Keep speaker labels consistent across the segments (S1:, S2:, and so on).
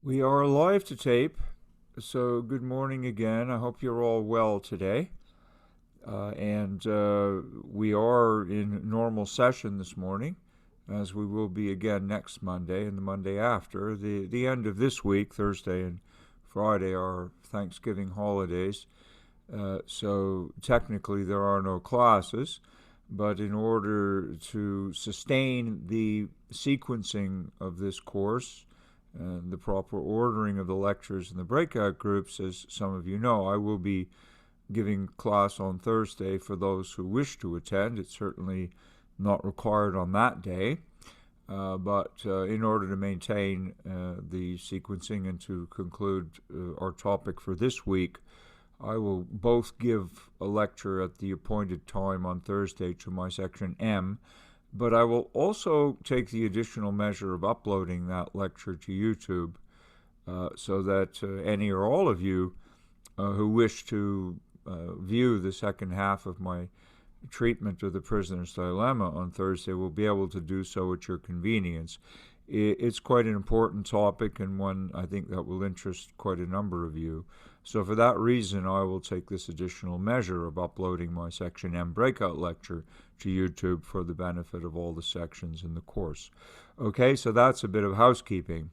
S1: We are live to tape, so good morning again. I hope you're all well today. And we are in normal session this morning, as we will be again next Monday and the Monday after. The end of this week, Thursday and Friday, are Thanksgiving holidays, so technically there are no classes. But in order to sustain the sequencing of this course, the proper ordering of the lectures and the breakout groups, as some of you know, I will be giving class on Thursday for those who wish to attend. It's certainly not required on that day, but in order to maintain the sequencing and to conclude our topic for this week, I will both give a lecture at the appointed time on Thursday to my section M, but I will also take the additional measure of uploading that lecture to YouTube so that any or all of you who wish to view the second half of my treatment of the prisoner's dilemma on Thursday will be able to do so at your convenience. It's quite an important topic and one I think that will interest quite a number of you. So for that reason, I will take this additional measure of uploading my Section M breakout lecture to YouTube for the benefit of all the sections in the course. Okay, so that's a bit of housekeeping.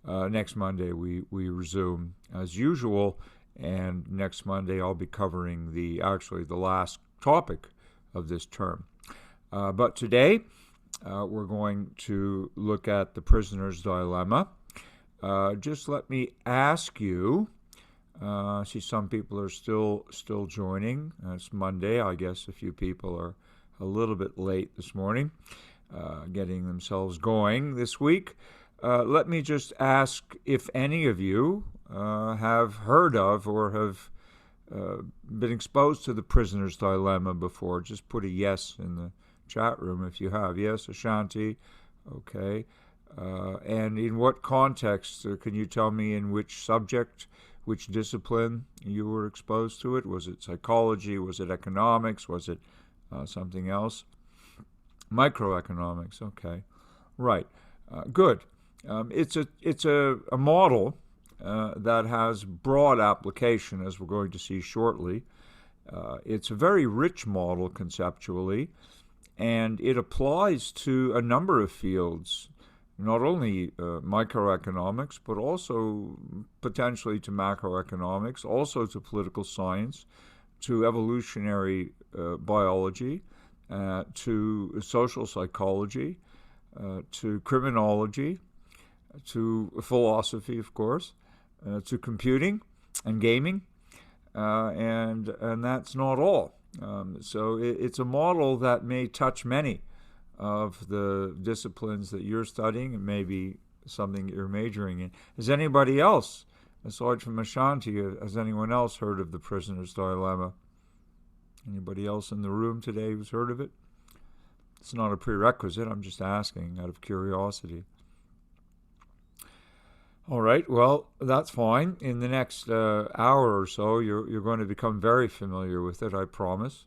S1: Next Monday we resume as usual, and next Monday I'll be covering the last topic of this term. But today we're going to look at the prisoner's dilemma. Just let me ask you, I see some people are still joining. It's Monday. I guess a few people are a little bit late this morning, getting themselves going this week. Let me just ask if any of you have heard of or have been exposed to the prisoner's dilemma before. Just put a yes in the chat room if you have. Yes, Ashanti. Okay. And in what context? Can you tell me in which subject, which discipline you were exposed to it? Was it psychology? Was it economics? Was it something else? Microeconomics. Okay. Right. Good. It's a model that has broad application, as we're going to see shortly. It's a very rich model conceptually, and it applies to a number of fields, not only microeconomics, but also potentially to macroeconomics, also to political science, to evolutionary biology, to social psychology, to criminology, to philosophy, of course, to computing and gaming, and that's not all. So it's a model that may touch many of the disciplines that you're studying and maybe something you're majoring in. Has anybody else, aside from Ashanti, has anyone else heard of the prisoner's dilemma? Anybody else in the room today who's heard of it? It's not a prerequisite. I'm just asking out of curiosity. All right, well, that's fine. In the next hour or so, you're going to become very familiar with it, I promise.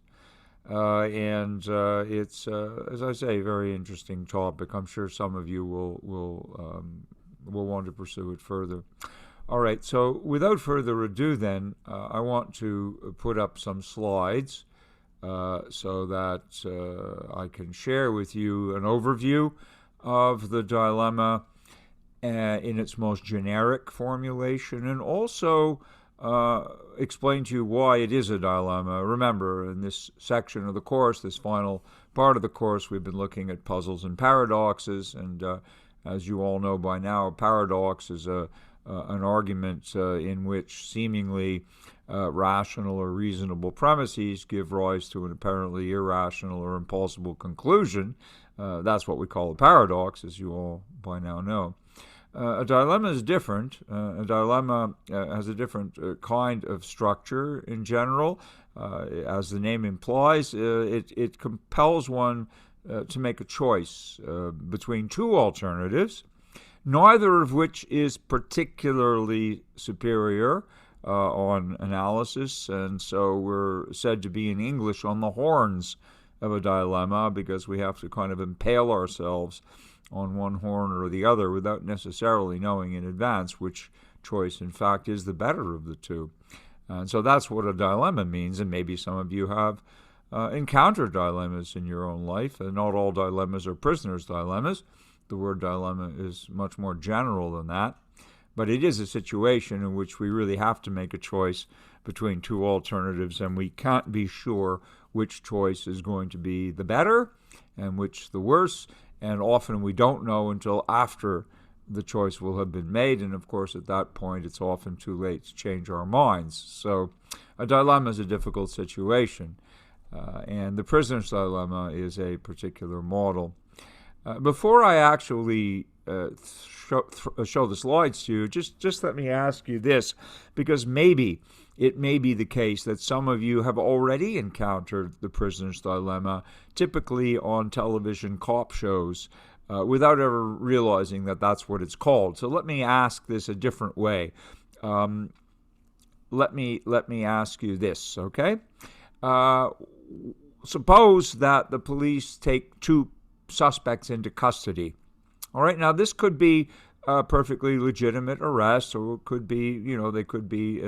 S1: And it's, as I say, a very interesting topic. I'm sure some of you will want to pursue it further. All right, so without further ado then, I want to put up some slides so that I can share with you an overview of the dilemma in its most generic formulation, and also explain to you why it is a dilemma. Remember, in this section of the course, this final part of the course, we've been looking at puzzles and paradoxes, and as you all know by now, a paradox is an argument in which seemingly rational or reasonable premises give rise to an apparently irrational or impossible conclusion. That's what we call a paradox, as you all by now know. A dilemma is different. A dilemma has a different kind of structure in general. As the name implies, it compels one to make a choice between two alternatives, neither of which is particularly superior on analysis, and so we're said to be in English on the horns of a dilemma because we have to kind of impale ourselves on one horn or the other without necessarily knowing in advance which choice, in fact, is the better of the two. And so that's what a dilemma means, and maybe some of you have encountered dilemmas in your own life, and not all dilemmas are prisoners' dilemmas. The word dilemma is much more general than that. But it is a situation in which we really have to make a choice between two alternatives, and we can't be sure which choice is going to be the better and which the worse. And often we don't know until after the choice will have been made. And of course, at that point, it's often too late to change our minds. So a dilemma is a difficult situation. And the prisoner's dilemma is a particular model. Before I actually show the slides to you, just let me ask you this, because maybe it may be the case that some of you have already encountered the prisoner's dilemma, typically on television cop shows, without ever realizing that that's what it's called. So let me ask this a different way. Let me ask you this, okay? Suppose that the police take two suspects into custody. All right, now this could be a perfectly legitimate arrest, or it could be, they could be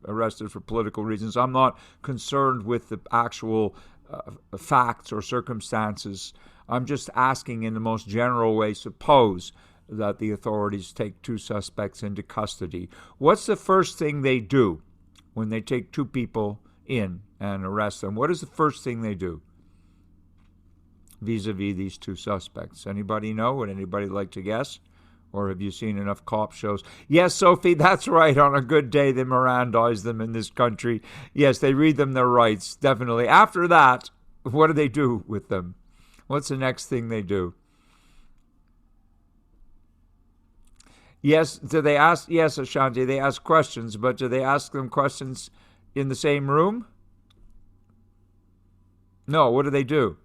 S1: arrested for political reasons. I'm not concerned with the actual facts or circumstances. I'm just asking in the most general way, suppose that the authorities take two suspects into custody. What's the first thing they do when they take two people in and arrest them? What is the first thing they do vis-a-vis these two suspects? Anybody know? Would anybody like to guess? Or have you seen enough cop shows? Yes, Sophie, that's right. On a good day, they Mirandize them in this country. Yes, they read them their rights, definitely. After that, what do they do with them? What's the next thing they do? Yes, do they ask? Yes, Ashanti, they ask questions, but do they ask them questions in the same room? No, what do?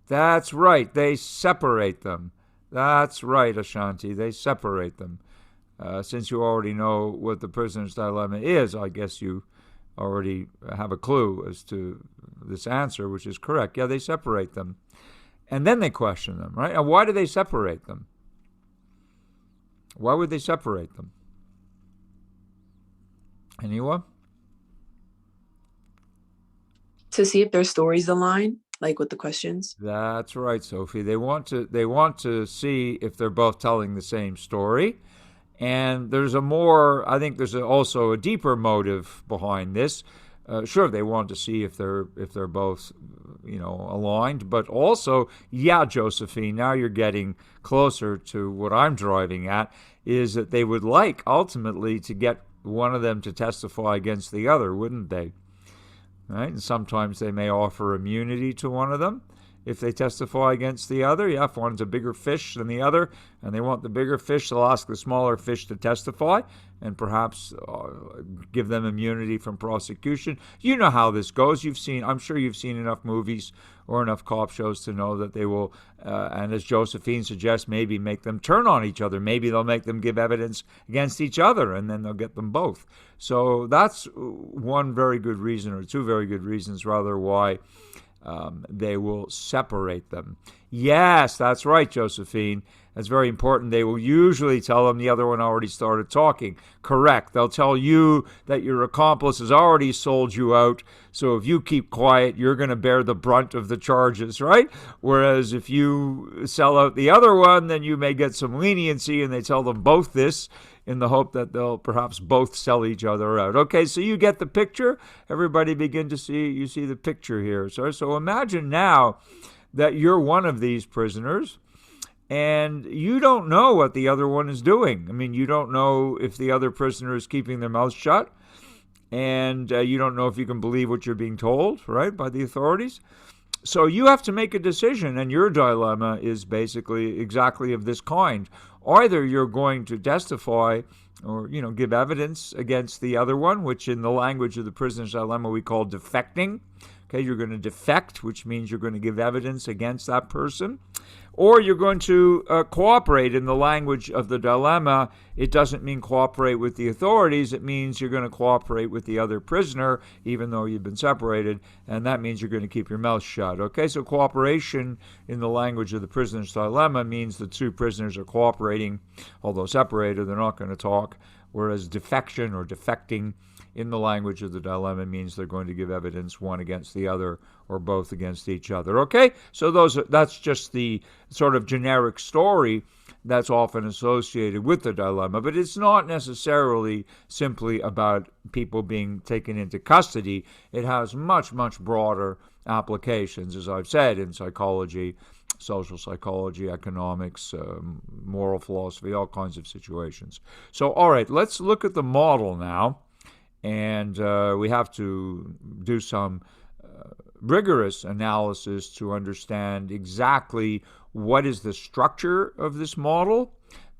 S1: That's right, they separate them. That's right, Ashanti, they separate them. Since you already know what the prisoner's dilemma is, I guess you already have a clue as to this answer, which is correct. Yeah, they separate them. And then they question them, right? And why do they separate them? Why would they separate them? Anyone?
S2: To see if their stories align, like with the questions.
S1: That's right, Sophie. They want to see if they're both telling the same story. And there's I think there's also a deeper motive behind this. Sure, they want to see if they're both, aligned, but also, yeah, Josephine, now you're getting closer to what I'm driving at, is that they would like ultimately to get one of them to testify against the other, wouldn't they? Right? And sometimes they may offer immunity to one of them if they testify against the other. Yeah, if one's a bigger fish than the other and they want the bigger fish, they'll ask the smaller fish to testify and perhaps give them immunity from prosecution. You know how this goes. I'm sure you've seen enough movies or enough cop shows to know that they will, and as Josephine suggests, maybe make them turn on each other. Maybe they'll make them give evidence against each other, and then they'll get them both. So that's one very good reason, or two very good reasons, rather, why they will separate them. Yes, that's right, Josephine. That's very important. They will usually tell them the other one already started talking. Correct. They'll tell you that your accomplice has already sold you out, so if you keep quiet, you're going to bear the brunt of the charges, right? Whereas if you sell out the other one, then you may get some leniency, and they tell them both this in the hope that they'll perhaps both sell each other out. Okay, so you get the picture. Everybody begin to see the picture here. So imagine now that you're one of these prisoners, and you don't know what the other one is doing. I mean, you don't know if the other prisoner is keeping their mouth shut, and you don't know if you can believe what you're being told, right, by the authorities. So you have to make a decision, and your dilemma is basically exactly of this kind. Either you're going to testify or, give evidence against the other one, which in the language of the prisoner's dilemma we call defecting. Okay, you're going to defect, which means you're going to give evidence against that person. Or you're going to cooperate in the language of the dilemma. It doesn't mean cooperate with the authorities. It means you're going to cooperate with the other prisoner, even though you've been separated, and that means you're going to keep your mouth shut. Okay, so cooperation in the language of the prisoner's dilemma means the two prisoners are cooperating, although separated, they're not going to talk, whereas defection or defecting in the language of the dilemma means they're going to give evidence one against the other or both against each other. Okay, so that's just the sort of generic story that's often associated with the dilemma, but it's not necessarily simply about people being taken into custody. It has much, much broader applications, as I've said, in psychology, social psychology, economics, moral philosophy, all kinds of situations. So, all right, let's look at the model now. And we have to do some rigorous analysis to understand exactly what is the structure of this model.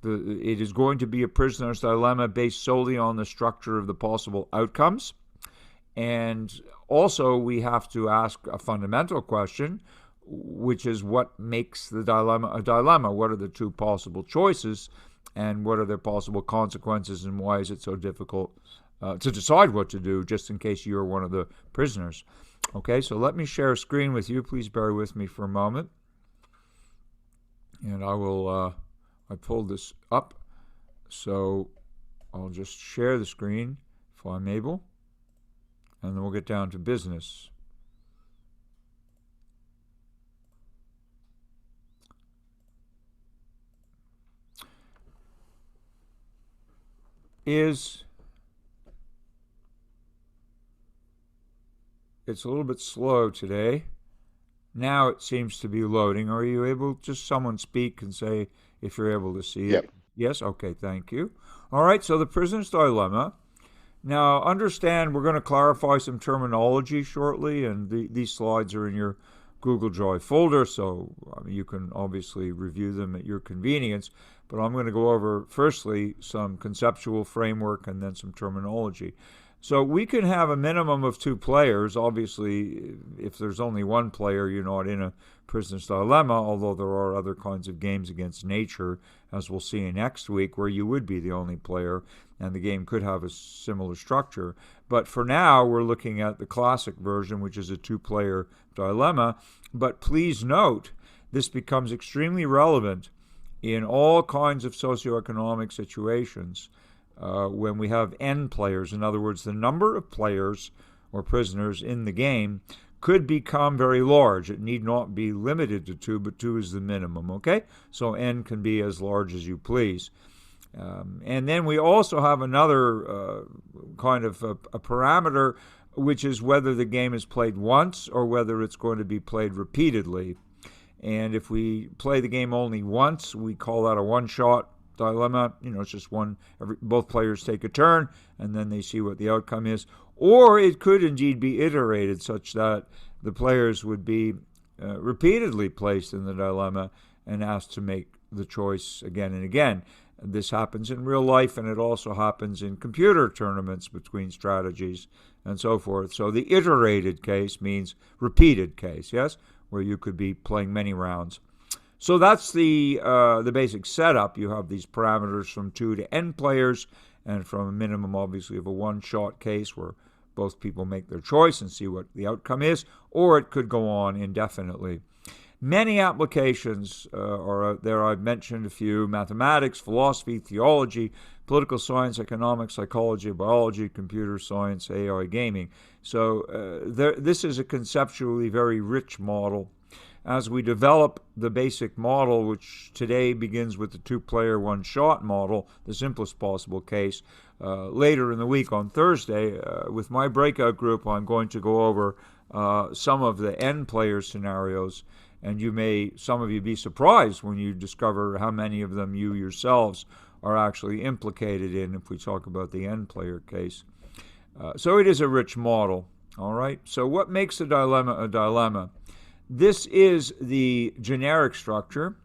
S1: It is going to be a prisoner's dilemma based solely on the structure of the possible outcomes. And also we have to ask a fundamental question, which is what makes the dilemma a dilemma? What are the two possible choices and what are their possible consequences, and why is it so difficult to decide what to do, just in case you're one of the prisoners? Okay, so let me share a screen with you. Please bear with me for a moment. And I pulled this up, so I'll just share the screen if I'm able, and then we'll get down to business. It's a little bit slow today. Now it seems to be loading. Are you able, just someone speak and say if you're able to see
S3: Yep.
S1: it? Yes? Okay, thank you. All right, so the prisoner's dilemma. Now, understand we're going to clarify some terminology shortly, and these slides are in your Google Drive folder, so you can obviously review them at your convenience. But I'm going to go over, firstly, some conceptual framework and then some terminology. So we can have a minimum of two players. Obviously, if there's only one player, you're not in a prisoner's dilemma, although there are other kinds of games against nature, as we'll see next week, where you would be the only player, and the game could have a similar structure. But for now, we're looking at the classic version, which is a two-player dilemma. But please note, this becomes extremely relevant in all kinds of socioeconomic situations. When we have n players, in other words, the number of players or prisoners in the game could become very large. It need not be limited to two, but two is the minimum, okay? So n can be as large as you please. And then we also have another kind of a parameter, which is whether the game is played once or whether it's going to be played repeatedly. And if we play the game only once, we call that a one-shot dilemma. It's just both players take a turn and then they see what the outcome is. Or it could indeed be iterated such that the players would be repeatedly placed in the dilemma and asked to make the choice again and again. This happens in real life, and it also happens in computer tournaments between strategies and so forth. So the iterated case means repeated case, yes, where you could be playing many rounds. So that's the basic setup. You have these parameters from 2 to n players, and from a minimum, obviously, of a one-shot case where both people make their choice and see what the outcome is, or it could go on indefinitely. Many applications are out there. I've mentioned a few: mathematics, philosophy, theology, political science, economics, psychology, biology, computer science, AI, gaming. So this is a conceptually very rich model. As we develop the basic model, which today begins with the two-player, one-shot model, the simplest possible case, later in the week on Thursday, with my breakout group, I'm going to go over some of the n-player scenarios, and some of you be surprised when you discover how many of them you yourselves are actually implicated in if we talk about the n-player case. So it is a rich model, all right? So what makes a dilemma a dilemma? This is the generic structure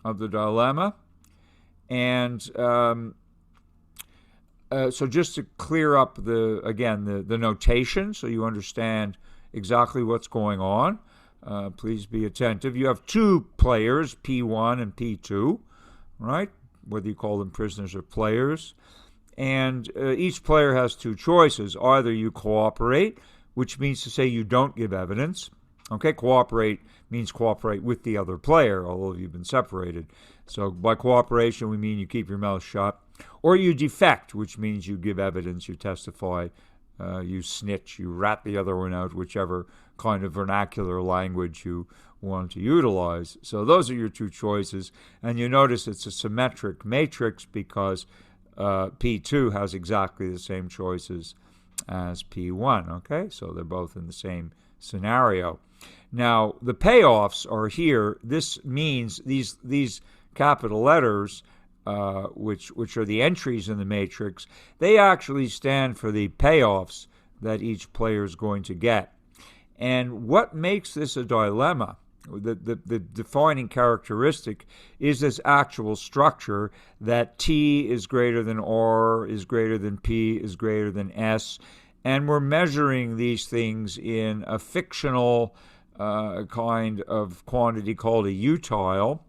S1: of the dilemma. And so just to clear up the notation so you understand exactly what's going on. Please be attentive. You have two players, P1 and P2, right? Whether you call them prisoners or players. And each player has two choices. Either you cooperate, which means to say you don't give evidence. Okay, cooperate means cooperate with the other player, although you've been separated. So by cooperation, we mean you keep your mouth shut. Or you defect, which means you give evidence, you testify, you snitch, you rat the other one out, whichever kind of vernacular language you want to utilize. So those are your two choices. And you notice it's a symmetric matrix because P2 has exactly the same choices as P1, okay? So they're both in the same scenario. Now, the payoffs are here. This means these capital letters, which are the entries in the matrix, they actually stand for the payoffs that each player is going to get. And what makes this a dilemma, the defining characteristic, is this actual structure that T is greater than R, is greater than P, is greater than S, and we're measuring these things in a fictional kind of quantity called a utile.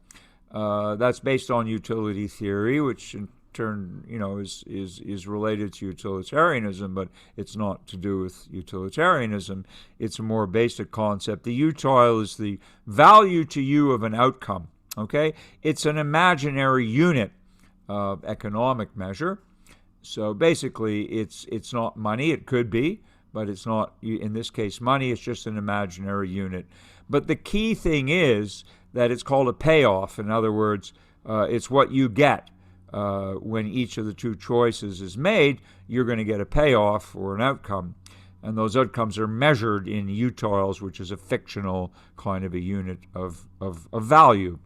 S1: That's based on utility theory, which in turn, is related to utilitarianism, but it's not to do with utilitarianism. It's a more basic concept. The utile is the value to you of an outcome. Okay, it's an imaginary unit of economic measure. So basically, it's not money. It could be, but it's not, in this case, money. It's just an imaginary unit. But the key thing is that it's called a payoff. In other words, it's what you get when each of the two choices is made. You're going to get a payoff or an outcome. And those outcomes are measured in utiles, which is a fictional kind of a unit of value.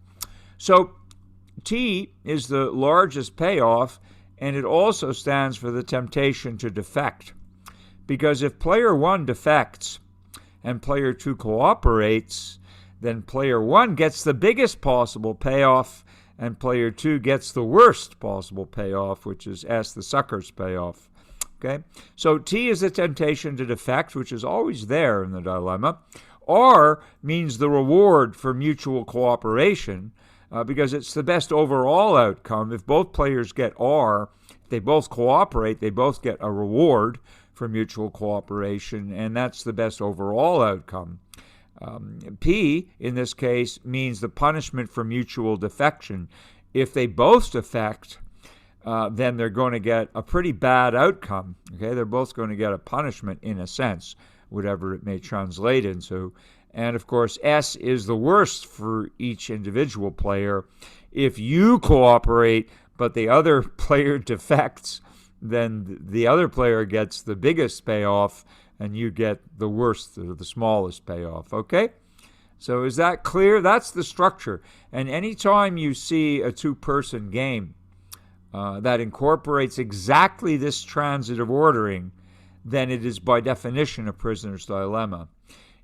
S1: So T is the largest payoff, and it also stands for the temptation to defect. Because if player 1 defects and player 2 cooperates, then player 1 gets the biggest possible payoff and player 2 gets the worst possible payoff, which is S, the sucker's payoff. Okay? So T is the temptation to defect, which is always there in the dilemma. R means the reward for mutual cooperation, because it's the best overall outcome. If both players get R, if they both cooperate, they both get a reward for mutual cooperation, and that's the best overall outcome. P, in this case, means the punishment for mutual defection. If they both defect, then they're going to get a pretty bad outcome. Okay, they're both going to get a punishment in a sense, whatever it may translate into. And of course, S is the worst for each individual player. If you cooperate, but the other player defects, then the other player gets the biggest payoff, and you get the worst, or the smallest payoff. Okay? So is that clear? That's the structure. And anytime you see a two-person game that incorporates exactly this transitive ordering, then it is by definition a prisoner's dilemma.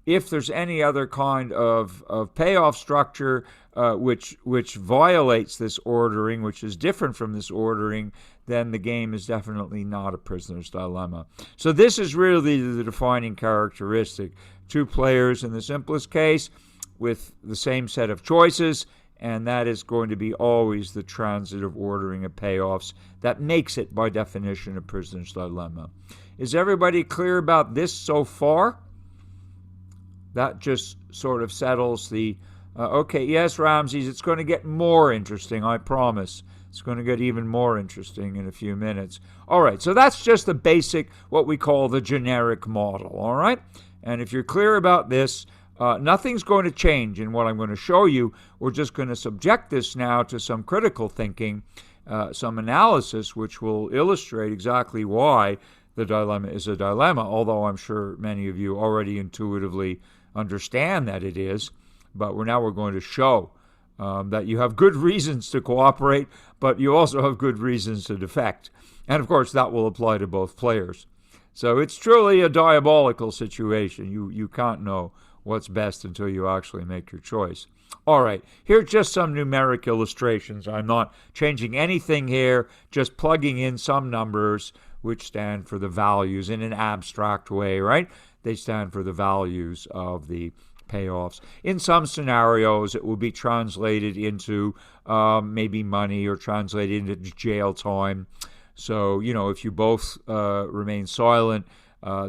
S1: If there's any other kind of payoff structure which violates this ordering, which is different from this ordering, then the game is definitely not a prisoner's dilemma. So this is really the defining characteristic. Two players in the simplest case with the same set of choices, and that is going to be always the transitive ordering of payoffs that makes it, by definition, a prisoner's dilemma. Is everybody clear about this so far? That just sort of settles the, okay, yes, Ramses, it's going to get more interesting, I promise. It's going to get even more interesting in a few minutes. All right, so that's just the basic, what we call the generic model, all right? And if you're clear about this, nothing's going to change in what I'm going to show you. We're just going to subject this now to some critical thinking, some analysis, which will illustrate exactly why the dilemma is a dilemma, although I'm sure many of you already intuitively understand that it is. But we're going to show that you have good reasons to cooperate, but you also have good reasons to defect. And of course, that will apply to both players. So it's truly a diabolical situation. You can't know what's best until you actually make your choice. All right, here are just some numeric illustrations. I'm not changing anything here, just plugging in some numbers which stand for the values in an abstract way, right? They stand for the values of the payoffs. In some scenarios, it will be translated into maybe money or translated into jail time. So, if you both remain silent,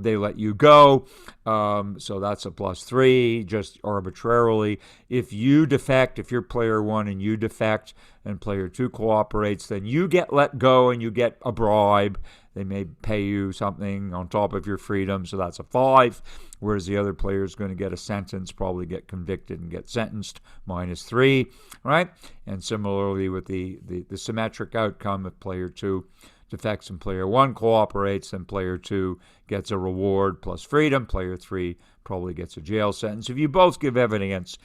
S1: they let you go. So that's a +3, just arbitrarily. If you defect, if you're player 1 and you defect and player 2 cooperates, then you get let go and you get a bribe. They may pay you something on top of your freedom, so that's a 5. Whereas the other player is going to get a sentence, probably get convicted and get sentenced, -3, right? And similarly with the symmetric outcome, if player 2 defects and player 1 cooperates, then player 2 gets a reward plus freedom. Player 3 probably gets a jail sentence. If you both give evidence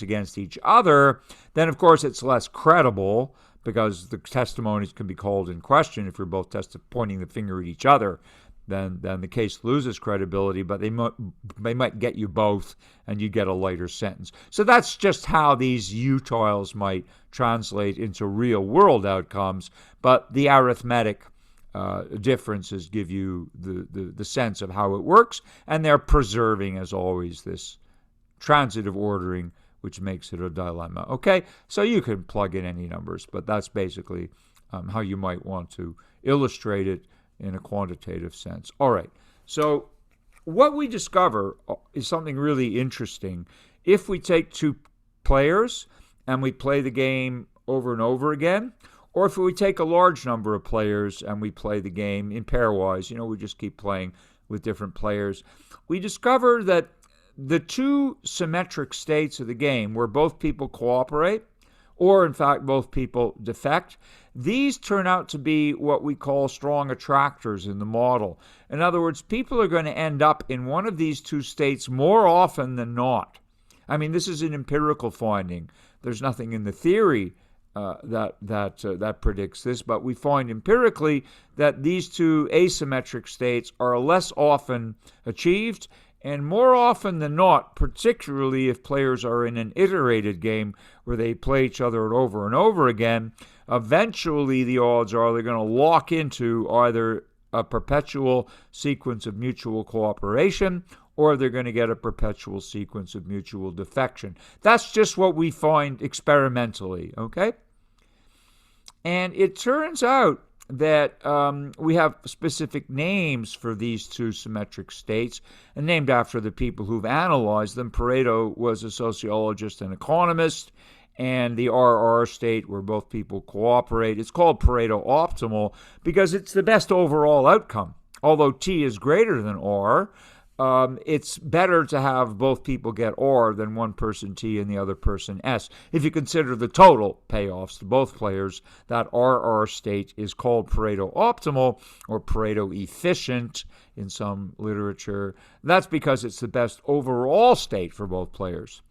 S1: against each other, then of course it's less credible because the testimonies can be called in question. If you're both pointing the finger at each other, then the case loses credibility, but they might get you both and you get a lighter sentence. So that's just how these utils might translate into real-world outcomes, but the arithmetic differences give you the sense of how it works, and they're preserving, as always, this transitive ordering, which makes it a dilemma. Okay, so you can plug in any numbers, but that's basically how you might want to illustrate it in a quantitative sense. All right, so what we discover is something really interesting. If we take 2 players and we play the game over and over again, or if we take a large number of players and we play the game in pairwise, we just keep playing with different players, we discover that the 2 symmetric states of the game where both people cooperate, or in fact both people defect, these turn out to be what we call strong attractors in the model. In other words, people are going to end up in one of these 2 states more often than not. I mean, this is an empirical finding. There's nothing in the theory that predicts this, but we find empirically that these 2 asymmetric states are less often achieved, and more often than not, particularly if players are in an iterated game where they play each other over and over again, eventually the odds are they're going to lock into either a perpetual sequence of mutual cooperation or they're going to get a perpetual sequence of mutual defection. That's just what we find experimentally, okay? And it turns out that we have specific names for these 2 symmetric states, and named after the people who've analyzed them. Pareto was a sociologist and economist, and the RR state, where both people cooperate, it's called Pareto optimal because it's the best overall outcome. Although T is greater than R, it's better to have both people get R than one person T and the other person S. If you consider the total payoffs to both players, that RR state is called Pareto optimal or Pareto efficient in some literature. That's because it's the best overall state for both players.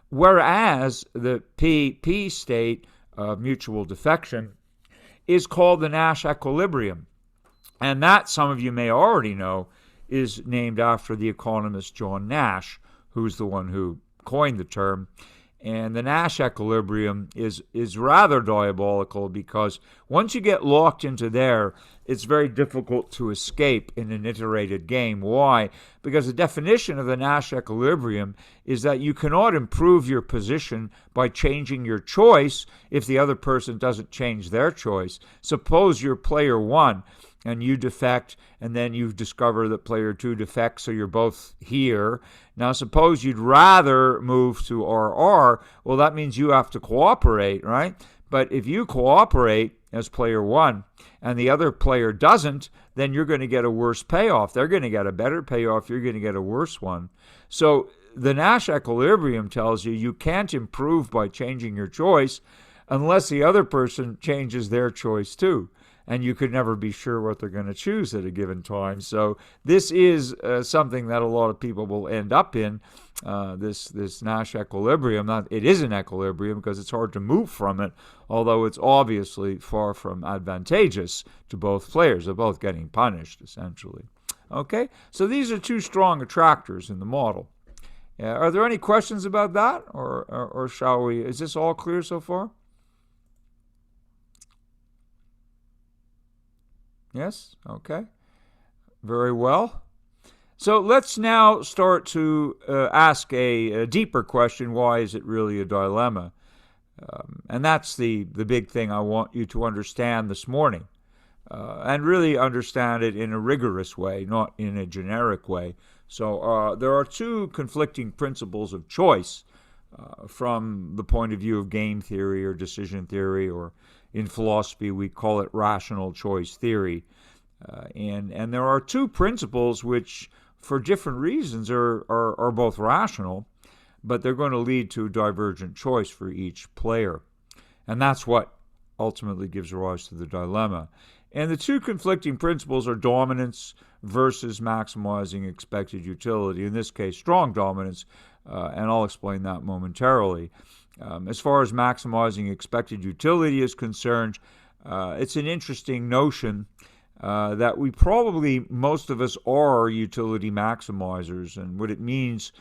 S1: Whereas the PP state of mutual defection is called the Nash equilibrium. And that, some of you may already know, is named after the economist John Nash, who's the one who coined the term. And the Nash equilibrium is rather diabolical because once you get locked into there, it's very difficult to escape in an iterated game. Why? Because the definition of the Nash equilibrium is that you cannot improve your position by changing your choice if the other person doesn't change their choice. Suppose you're player 1 and you defect, and then you discover that player 2 defects, so you're both here. Now, suppose you'd rather move to RR. Well, that means you have to cooperate, right? But if you cooperate as player 1 and the other player doesn't, then you're going to get a worse payoff. They're going to get a better payoff. You're going to get a worse one. So the Nash equilibrium tells you can't improve by changing your choice unless the other person changes their choice too. And you could never be sure what they're going to choose at a given time. So this is something that a lot of people will end up in, this Nash equilibrium. It is an equilibrium because it's hard to move from it, although it's obviously far from advantageous to both players. They're both getting punished, essentially. Okay, so these are 2 strong attractors in the model. Are there any questions about that, or shall we? Is this all clear so far? Yes? Okay. Very well. So let's now start to ask a deeper question. Why is it really a dilemma? And that's the big thing I want you to understand this morning. And really understand it in a rigorous way, not in a generic way. So there are two conflicting principles of choice from the point of view of game theory or decision theory, or in philosophy we call it rational choice theory. And there are two principles which, for different reasons, are both rational, but they're going to lead to divergent choice for each player. And that's what ultimately gives rise to the dilemma. And the two conflicting principles are dominance versus maximizing expected utility. In this case, strong dominance, and I'll explain that momentarily. As far as maximizing expected utility is concerned, it's an interesting notion that we probably, most of us, are utility maximizers. And what it means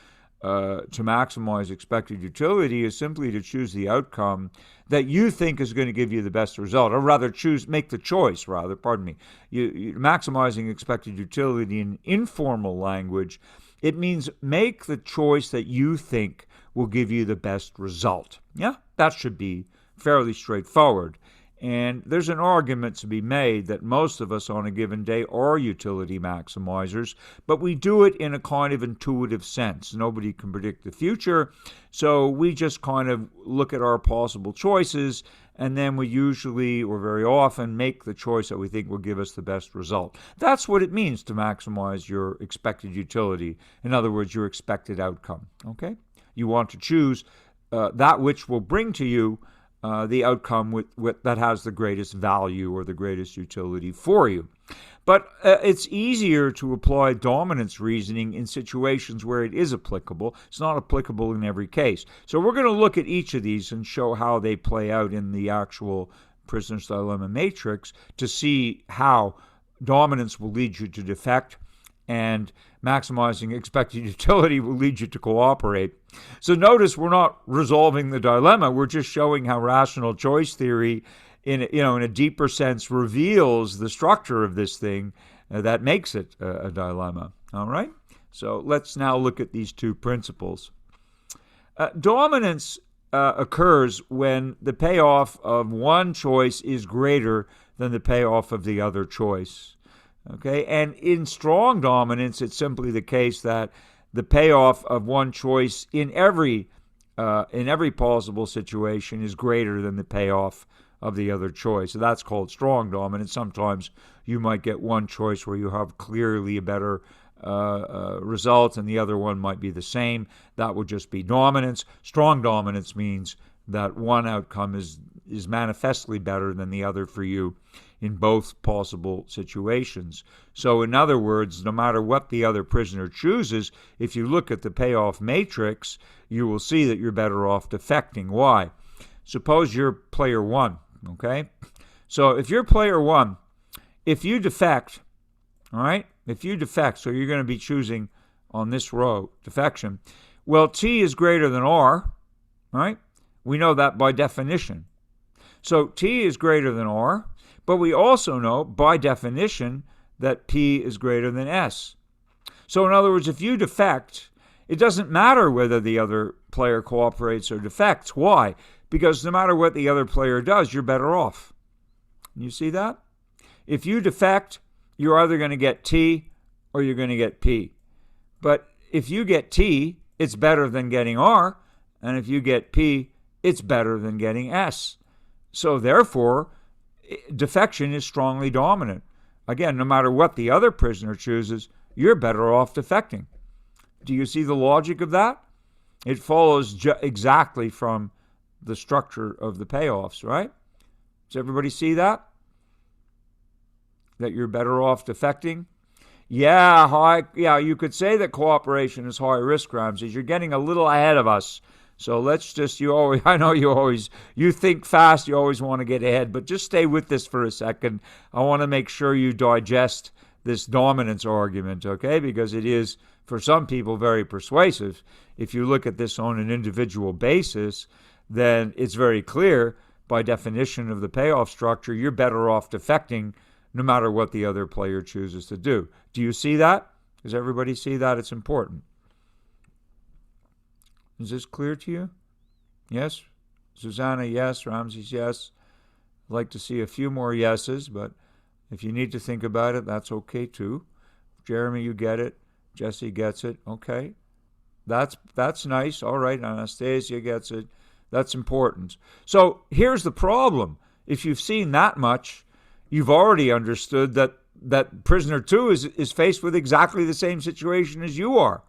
S1: to maximize expected utility is simply to choose the outcome that you think is going to give you the best result, or rather make the choice, maximizing expected utility in informal language, it means make the choice that you think will give you the best result. Yeah, that should be fairly straightforward. And there's an argument to be made that most of us on a given day are utility maximizers, but we do it in a kind of intuitive sense. Nobody can predict the future, so we just kind of look at our possible choices, and then we usually, or very often, make the choice that we think will give us the best result. That's what it means to maximize your expected utility. In other words, your expected outcome. Okay? You want to choose that which will bring to you the outcome that has the greatest value or the greatest utility for you. But it's easier to apply dominance reasoning in situations where it is applicable. It's not applicable in every case. So we're going to look at each of these and show how they play out in the actual prisoner's dilemma matrix to see how dominance will lead you to defect and maximizing expected utility will lead you to cooperate. So notice we're not resolving the dilemma. We're just showing how rational choice theory, in a deeper sense, reveals the structure of this thing that makes it a dilemma. All right? So let's now look at these two principles. Dominance occurs when the payoff of one choice is greater than the payoff of the other choice. Okay, and in strong dominance, it's simply the case that the payoff of one choice in every possible situation is greater than the payoff of the other choice. So that's called strong dominance. Sometimes you might get one choice where you have clearly a better result, and the other one might be the same. That would just be dominance. Strong dominance means that one outcome is manifestly better than the other for you in both possible situations. So in other words, no matter what the other prisoner chooses, if you look at the payoff matrix, you will see that you're better off defecting. Why? Suppose you're player one, okay? So if you're player one, if you defect, all right, so you're going to be choosing on this row, defection. Well, T is greater than R, right? We know that by definition. So T is greater than R, but we also know by definition that P is greater than S. So in other words, if you defect, it doesn't matter whether the other player cooperates or defects. Why? Because no matter what the other player does, you're better off. You see that? If you defect, you're either going to get T or you're going to get P. But if you get T, it's better than getting R, and if you get P, it's better than getting S. So therefore, defection is strongly dominant. Again, no matter what the other prisoner chooses, you're better off defecting. Do you see the logic of that? It follows exactly from the structure of the payoffs, right? Does everybody see that? That you're better off defecting? Yeah, you could say that cooperation is high risk, Ramses. You're getting a little ahead of us. So let's just, I know you think fast, you always want to get ahead, but just stay with this for a second. I want to make sure you digest this dominance argument, okay? Because it is, for some people, very persuasive. If you look at this on an individual basis, then it's very clear, by definition of the payoff structure, you're better off defecting no matter what the other player chooses to do. Do you see that? Does everybody see that? It's important. Is this clear to you? Yes? Susanna, yes. Ramses, yes. I'd like to see a few more yeses, but if you need to think about it, that's okay too. Jeremy, you get it. Jesse gets it. Okay. That's nice. All right. Anastasia gets it. That's important. So here's the problem. If you've seen that much, you've already understood that prisoner 2 is faced with exactly the same situation as you are.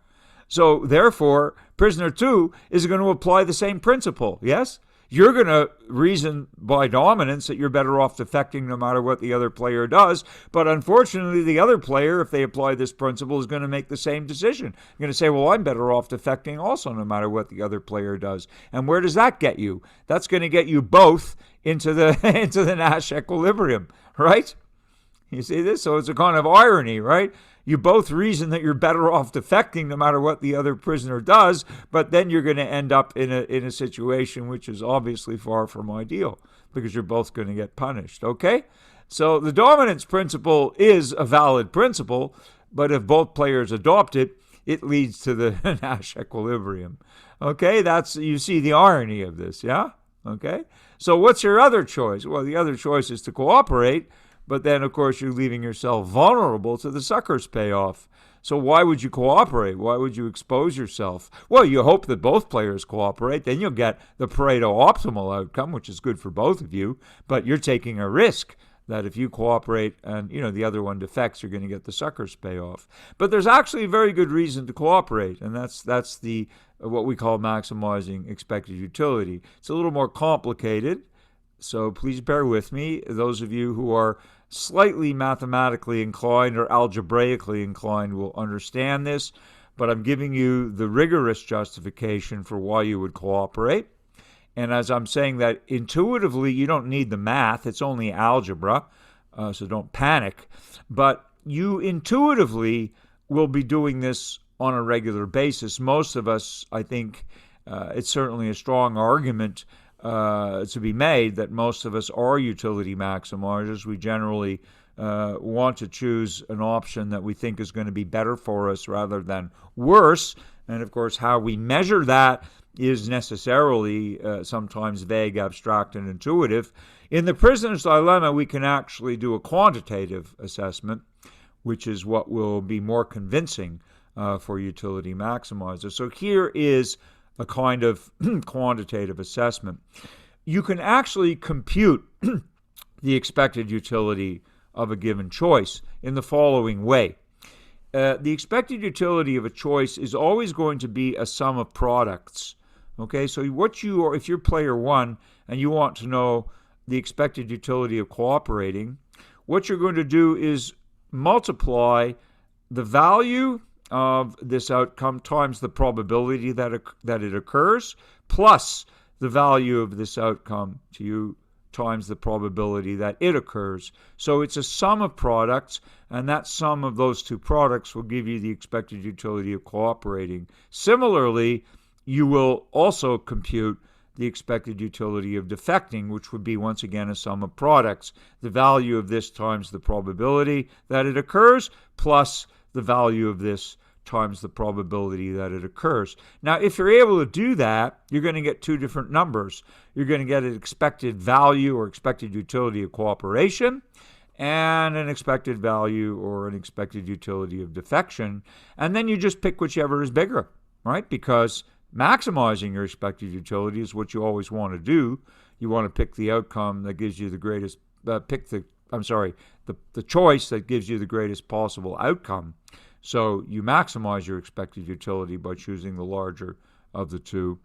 S1: So therefore, prisoner 2 is going to apply the same principle. Yes? You're going to reason by dominance that you're better off defecting no matter what the other player does. But unfortunately, the other player, if they apply this principle, is going to make the same decision. You're going to say, well, I'm better off defecting also no matter what the other player does. And where does that get you? That's going to get you both into the into the Nash equilibrium, right? You see this? So it's a kind of irony, right? You both reason that you're better off defecting no matter what the other prisoner does, but then you're going to end up in a situation which is obviously far from ideal because you're both going to get punished, okay? So the dominance principle is a valid principle, but if both players adopt it, it leads to the Nash equilibrium. Okay, you see the irony of this, yeah? Okay? So what's your other choice? Well, the other choice is to cooperate, but then, of course, you're leaving yourself vulnerable to the sucker's payoff. So why would you cooperate? Why would you expose yourself? Well, you hope that both players cooperate. Then you'll get the Pareto optimal outcome, which is good for both of you. But you're taking a risk that if you cooperate and the other one defects, you're going to get the sucker's payoff. But there's actually a very good reason to cooperate, and that's the what we call maximizing expected utility. It's a little more complicated. So please bear with me. Those of you who are slightly mathematically inclined or algebraically inclined will understand this, but I'm giving you the rigorous justification for why you would cooperate. And as I'm saying that intuitively, you don't need the math. It's only algebra, so don't panic. But you intuitively will be doing this on a regular basis. Most of us, I think, it's certainly a strong argument to be made that most of us are utility maximizers. We generally want to choose an option that we think is going to be better for us rather than worse. And of course, how we measure that is necessarily sometimes vague, abstract, and intuitive. In the prisoner's dilemma, we can actually do a quantitative assessment, which is what will be more convincing for utility maximizers. So here is a kind of quantitative assessment. You can actually compute the expected utility of a given choice in the following way. The expected utility of a choice is always going to be a sum of products. Okay, so if you're player 1 and you want to know the expected utility of cooperating, what you're going to do is multiply the value of this outcome times the probability that it occurs, plus the value of this outcome to you times the probability that it occurs. So it's a sum of products, and that sum of those two products will give you the expected utility of cooperating. Similarly, you will also compute the expected utility of defecting, which would be, once again, a sum of products. The value of this times the probability that it occurs, plus the value of this times the probability that it occurs. Now, if you're able to do that, you're going to get two different numbers. You're going to get an expected value or expected utility of cooperation and an expected value or an expected utility of defection. And then you just pick whichever is bigger, right? Because maximizing your expected utility is what you always want to do. You want to pick the outcome that gives you the greatest, the choice that gives you the greatest possible outcome. So you maximize your expected utility by choosing the larger of the two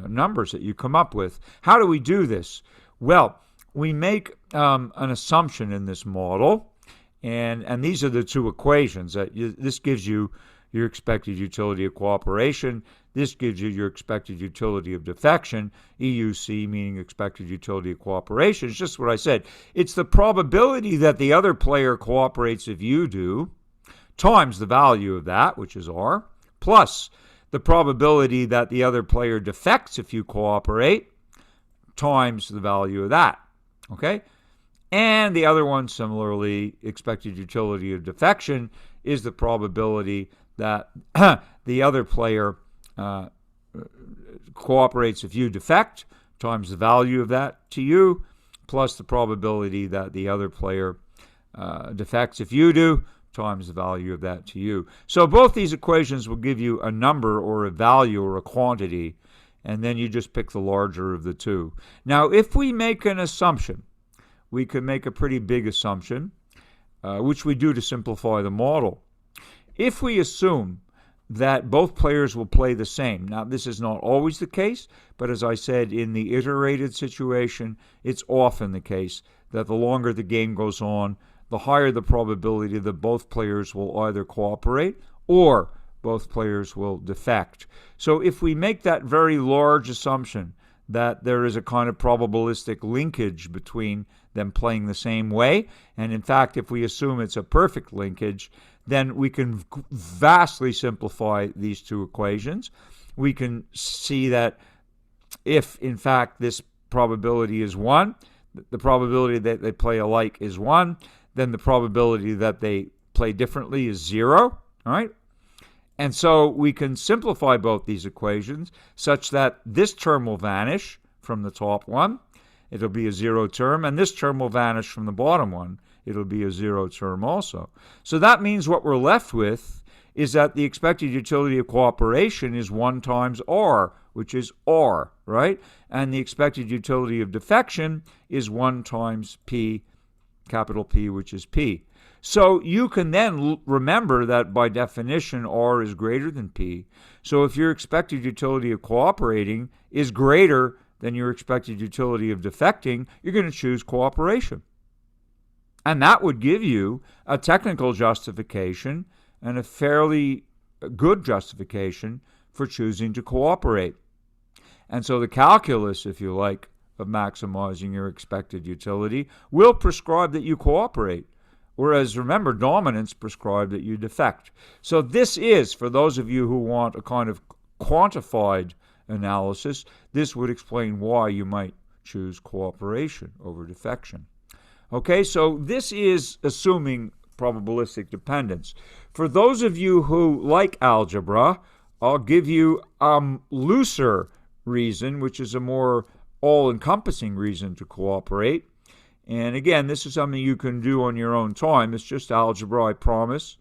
S1: numbers that you come up with. How do we do this? Well, we make an assumption in this model, and these are the two equations. This gives you your expected utility of cooperation. This gives you your expected utility of defection, EUC meaning expected utility of cooperation. It's just what I said. It's the probability that the other player cooperates if you do, times the value of that, which is R, plus the probability that the other player defects if you cooperate, times the value of that, okay? And the other one, similarly, expected utility of defection is the probability that the other player cooperates if you defect, times the value of that to you, plus the probability that the other player defects if you do, times the value of that to you. So both these equations will give you a number or a value or a quantity, and then you just pick the larger of the two. Now, if we make an assumption, we can make a pretty big assumption, which we do to simplify the model. If we assume that both players will play the same. Now, this is not always the case, but as I said, in the iterated situation, it's often the case that the longer the game goes on, the higher the probability that both players will either cooperate or both players will defect. So if we make that very large assumption that there is a kind of probabilistic linkage between them playing the same way, and in fact, if we assume it's a perfect linkage, then we can vastly simplify these two equations. We can see that if, in fact, this probability is 1, the probability that they play alike is 1, then the probability that they play differently is 0, all right? And so we can simplify both these equations such that this term will vanish from the top one. It'll be a 0 term, and this term will vanish from the bottom one. It'll be a 0 term also. So that means what we're left with is that the expected utility of cooperation is 1 times R, which is R, right? And the expected utility of defection is 1 times P, capital P, which is P. So you can then remember that by definition, R is greater than P. So if your expected utility of cooperating is greater than your expected utility of defecting, you're going to choose cooperation. And that would give you a technical justification and a fairly good justification for choosing to cooperate. And so the calculus, if you like, of maximizing your expected utility will prescribe that you cooperate. Whereas, remember, dominance prescribed that you defect. So this is, for those of you who want a kind of quantified analysis, this would explain why you might choose cooperation over defection. Okay, so this is assuming probabilistic dependence. For those of you who like algebra, I'll give you a looser reason, which is a more all-encompassing reason to cooperate. And again, this is something you can do on your own time. It's just algebra, I promise.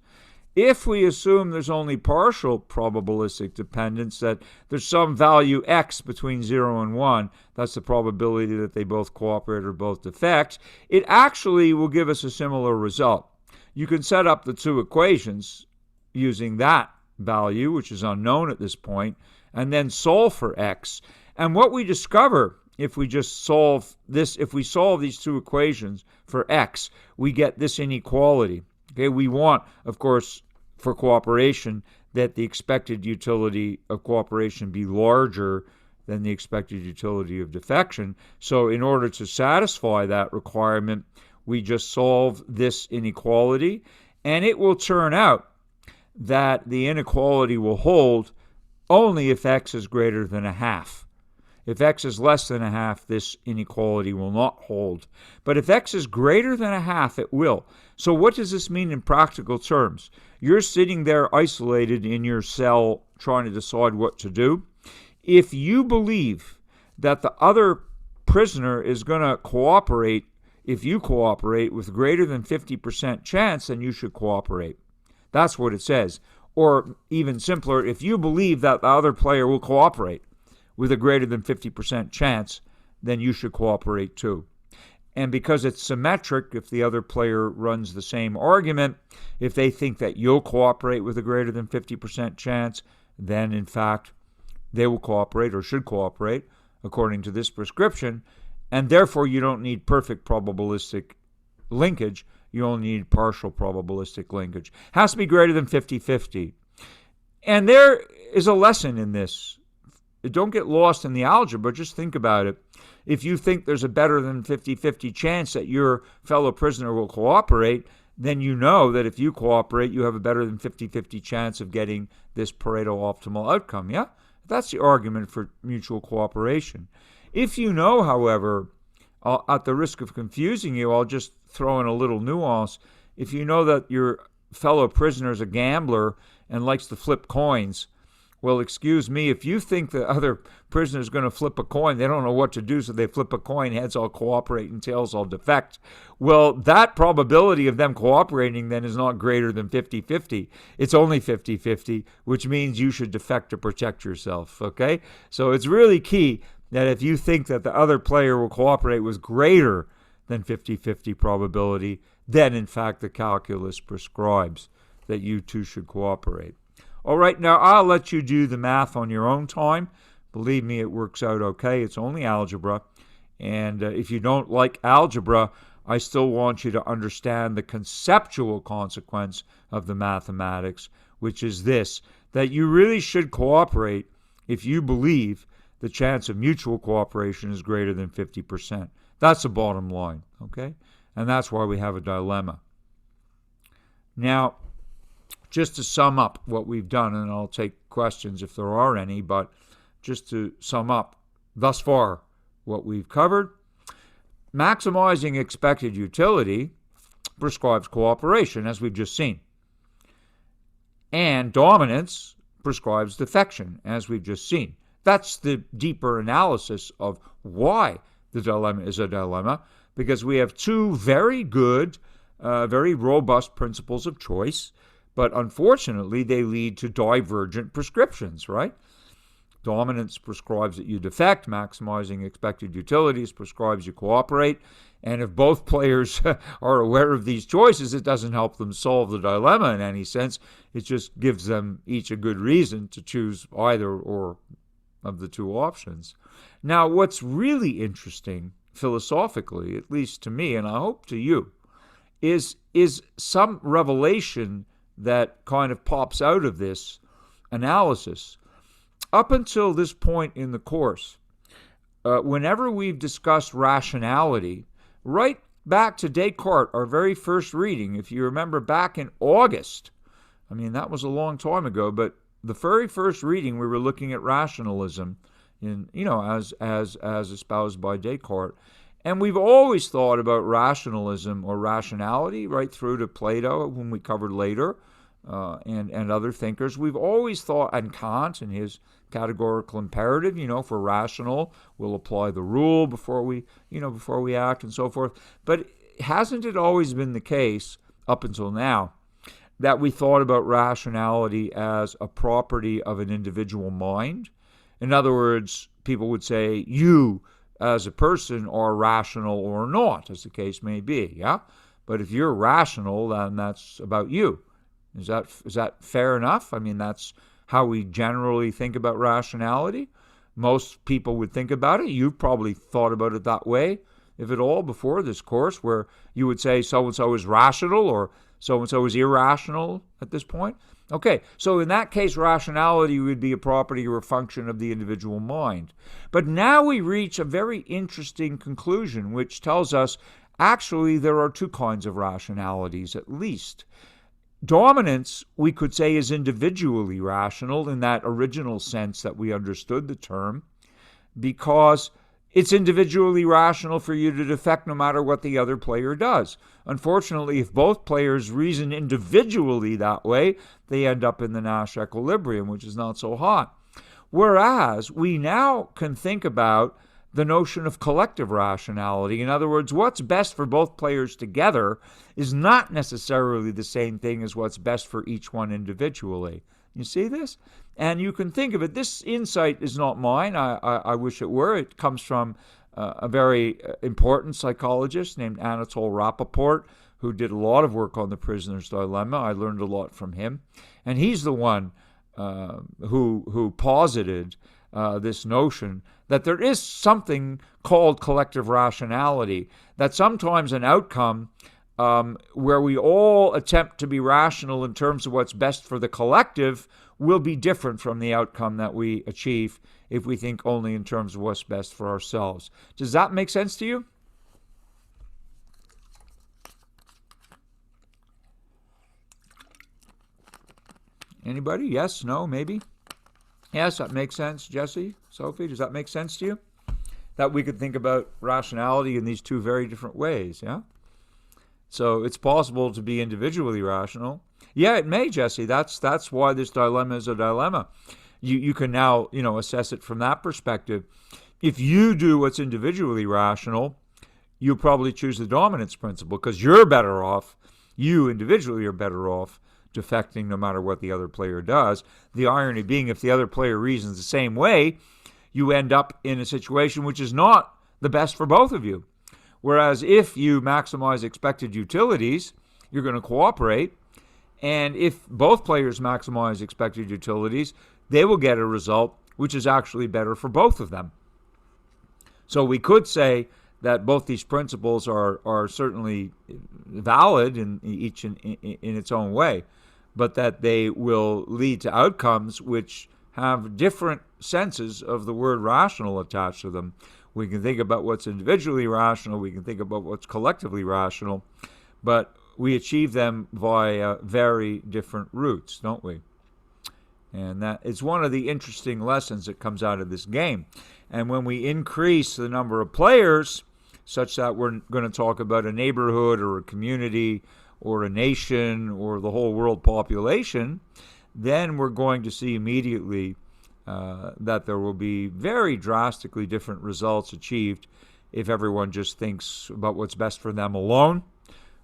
S1: If we assume there's only partial probabilistic dependence, that there's some value x between 0 and 1, that's the probability that they both cooperate or both defect, it actually will give us a similar result. You can set up the two equations using that value, which is unknown at this point, and then solve for x. And what we discover if we just solve this, if we solve these two equations for x, we get this inequality. Okay, we want, of course, for cooperation, that the expected utility of cooperation be larger than the expected utility of defection. So in order to satisfy that requirement, we just solve this inequality, and it will turn out that the inequality will hold only if x is greater than a half. If x is less than a half, this inequality will not hold. But if x is greater than a half, it will. So what does this mean in practical terms? You're sitting there isolated in your cell trying to decide what to do. If you believe that the other prisoner is going to cooperate, if you cooperate with greater than 50% chance, then you should cooperate. That's what it says. Or even simpler, if you believe that the other player will cooperate with a greater than 50% chance, then you should cooperate too. And because it's symmetric, if the other player runs the same argument, if they think that you'll cooperate with a greater than 50% chance, then in fact they will cooperate or should cooperate according to this prescription, and therefore you don't need perfect probabilistic linkage, you only need partial probabilistic linkage. Has to be greater than 50-50. And there is a lesson in this. Don't get lost in the algebra, just think about it. If you think there's a better than 50-50 chance that your fellow prisoner will cooperate, then you know that if you cooperate, you have a better than 50-50 chance of getting this Pareto optimal outcome, yeah? That's the argument for mutual cooperation. If you know, however, at the risk of confusing you, I'll just throw in a little nuance. If you know that your fellow prisoner is a gambler and likes to flip coins. Well, excuse me, if you think the other prisoner is going to flip a coin, they don't know what to do, so they flip a coin, heads all cooperate and tails all defect. Well, that probability of them cooperating then is not greater than 50-50. It's only 50-50, which means you should defect to protect yourself, okay? So it's really key that if you think that the other player will cooperate with greater than 50-50 probability, then in fact the calculus prescribes that you two should cooperate. All right, now I'll let you do the math on your own time. Believe me, it works out okay. It's only algebra. And if you don't like algebra, I still want you to understand the conceptual consequence of the mathematics, which is this, that you really should cooperate if you believe the chance of mutual cooperation is greater than 50%. That's the bottom line, okay? And that's why we have a dilemma. Now, just to sum up what we've done, and I'll take questions if there are any, but just to sum up thus far what we've covered, maximizing expected utility prescribes cooperation, as we've just seen. And dominance prescribes defection, as we've just seen. That's the deeper analysis of why the dilemma is a dilemma, because we have two very good, very robust principles of choice, but unfortunately, they lead to divergent prescriptions, right? Dominance prescribes that you defect. Maximizing expected utilities prescribes you cooperate. And if both players are aware of these choices, it doesn't help them solve the dilemma in any sense. It just gives them each a good reason to choose either or of the two options. Now, what's really interesting philosophically, at least to me, and I hope to you, is some revelation that kind of pops out of this analysis. Up until this point in the course, whenever we've discussed rationality, right back to Descartes, our very first reading, if you remember back in August, I mean, that was a long time ago, but the very first reading we were looking at rationalism, as espoused by Descartes. And we've always thought about rationalism or rationality right through to Plato, whom we covered later, and other thinkers. We've always thought, and Kant in his categorical imperative, for rational, we'll apply the rule before we act and so forth. But hasn't it always been the case, up until now, that we thought about rationality as a property of an individual mind? In other words, people would say, you as a person are rational or not, as the case may be, yeah? But if you're rational, then that's about you. Is that fair enough? I mean, that's how we generally think about rationality. Most people would think about it. You've probably thought about it that way, if at all, before this course, where you would say so-and-so is rational or so-and-so is irrational at this point. Okay, so in that case, rationality would be a property or a function of the individual mind. But now we reach a very interesting conclusion, which tells us actually there are two kinds of rationalities, at least. Dominance, we could say, is individually rational in that original sense that we understood the term, because it's individually rational for you to defect no matter what the other player does. Unfortunately, if both players reason individually that way, they end up in the Nash equilibrium, which is not so hot. Whereas we now can think about the notion of collective rationality. In other words, what's best for both players together is not necessarily the same thing as what's best for each one individually. You see this? And you can think of it, this insight is not mine. I wish it were. It comes from a very important psychologist named Anatole Rappaport, who did a lot of work on the prisoner's dilemma. I learned a lot from him. And he's the one who posited this notion that there is something called collective rationality, that sometimes an outcome where we all attempt to be rational in terms of what's best for the collective will be different from the outcome that we achieve if we think only in terms of what's best for ourselves. Does that make sense to you? Anybody? Yes? No? Maybe? Yes, that makes sense. Jesse? Sophie, does that make sense to you? That we could think about rationality in these two very different ways, yeah? So it's possible to be individually rational. Yeah, it may, Jesse. That's why this dilemma is a dilemma. You can now, assess it from that perspective. If you do what's individually rational, you'll probably choose the dominance principle because you're better off. You individually are better off defecting no matter what the other player does. The irony being, if the other player reasons the same way, you end up in a situation which is not the best for both of you. Whereas if you maximize expected utilities, you're going to cooperate. And if both players maximize expected utilities, they will get a result which is actually better for both of them. So we could say that both these principles are certainly valid in each in its own way, but that they will lead to outcomes which have different senses of the word rational attached to them. We can think about what's individually rational, we can think about what's collectively rational, but we achieve them via very different routes, don't we? And that is one of the interesting lessons that comes out of this game. And when we increase the number of players, such that we're going to talk about a neighborhood or a community or a nation or the whole world population, then we're going to see immediately that there will be very drastically different results achieved if everyone just thinks about what's best for them alone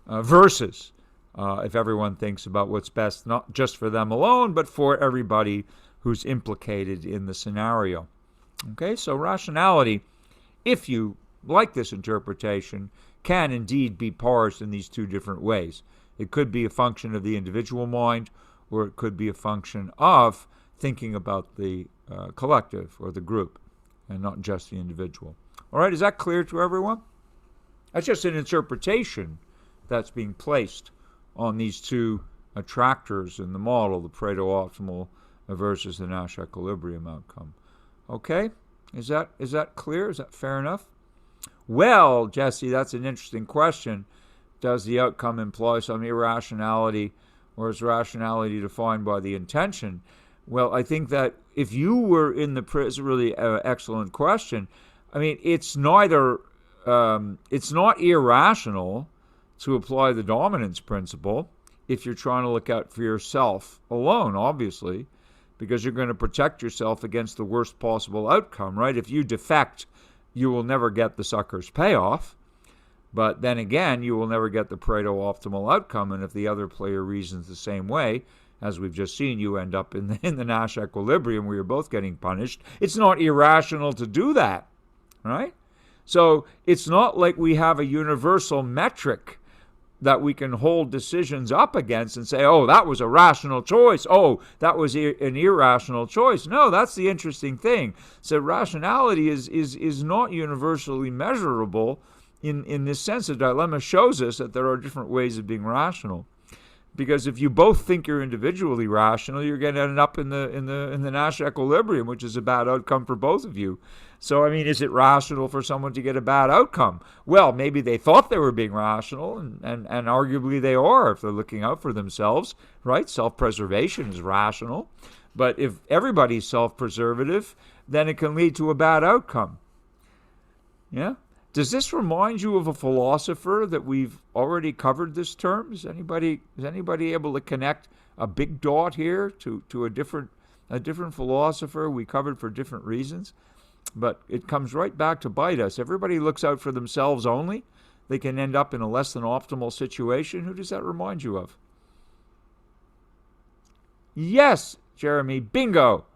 S1: versus if everyone thinks about what's best not just for them alone, but for everybody who's implicated in the scenario. Okay, so rationality, if you like this interpretation, can indeed be parsed in these two different ways. It could be a function of the individual mind, or it could be a function of thinking about the collective or the group, and not just the individual. All right, is that clear to everyone? That's just an interpretation that's being placed on these two attractors in the model, the Pareto-optimal versus the Nash equilibrium outcome. Okay, is that clear? Is that fair enough? Well, Jesse, that's an interesting question. Does the outcome imply some irrationality, or is rationality defined by the intention? Well, I think that if you were in the it's a really excellent question. I mean, it's neither it's not irrational to apply the dominance principle if you're trying to look out for yourself alone, obviously, because you're going to protect yourself against the worst possible outcome, right? If you defect, you will never get the sucker's payoff, but then again, you will never get the Pareto-optimal outcome, and if the other player reasons the same way, as we've just seen, you end up in the Nash equilibrium where you're both getting punished. It's not irrational to do that, right? So it's not like we have a universal metric that we can hold decisions up against and say, oh, that was a rational choice. Oh, that was an irrational choice. No, that's the interesting thing. So rationality is not universally measurable in this sense. The dilemma shows us that there are different ways of being rational. Because if you both think you're individually rational, you're going to end up in the Nash equilibrium, which is a bad outcome for both of you. So, I mean, is it rational for someone to get a bad outcome? Well, maybe they thought they were being rational, and arguably they are if they're looking out for themselves, right? Self-preservation is rational. But if everybody's self-preservative, then it can lead to a bad outcome. Yeah? Does this remind you of a philosopher that we've already covered this term? Is anybody able to connect a big dot here to a different philosopher we covered for different reasons? But it comes right back to bite us. Everybody looks out for themselves only. They can end up in a less than optimal situation. Who does that remind you of? Yes, Jeremy, bingo.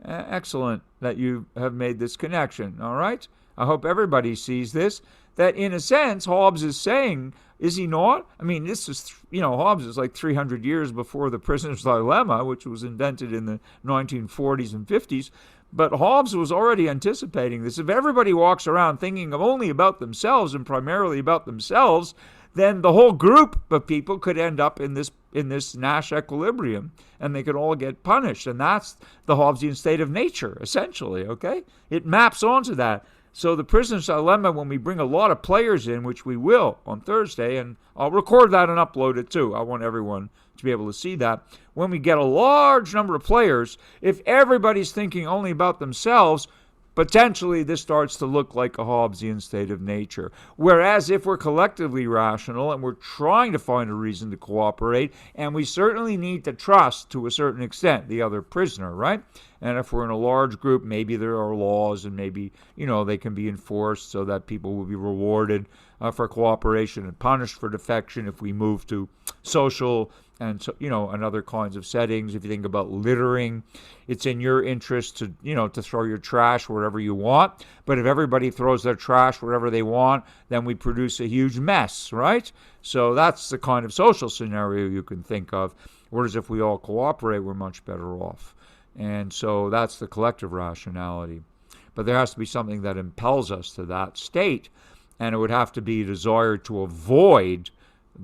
S1: Excellent that you have made this connection, all right? I hope everybody sees this, that in a sense, Hobbes is saying, is he not? I mean, this is, Hobbes is like 300 years before the prisoner's dilemma, which was invented in the 1940s and 50s. But Hobbes was already anticipating this. If everybody walks around thinking only about themselves and primarily about themselves, then the whole group of people could end up in this Nash equilibrium, and they could all get punished. And that's the Hobbesian state of nature, essentially, okay? It maps onto that. So the prisoner's dilemma, when we bring a lot of players in, which we will on Thursday, and I'll record that and upload it too. I want everyone to be able to see that. When we get a large number of players, if everybody's thinking only about themselves, potentially this starts to look like a Hobbesian state of nature. Whereas if we're collectively rational and we're trying to find a reason to cooperate, and we certainly need to trust to a certain extent the other prisoner, right? And if we're in a large group, maybe there are laws and maybe, they can be enforced so that people will be rewarded for cooperation and punished for defection if we move to social and and other kinds of settings. If you think about littering, it's in your interest to throw your trash wherever you want. But if everybody throws their trash wherever they want, then we produce a huge mess, right? So that's the kind of social scenario you can think of. Whereas if we all cooperate, we're much better off. And so that's the collective rationality. But there has to be something that impels us to that state, and it would have to be a desire to avoid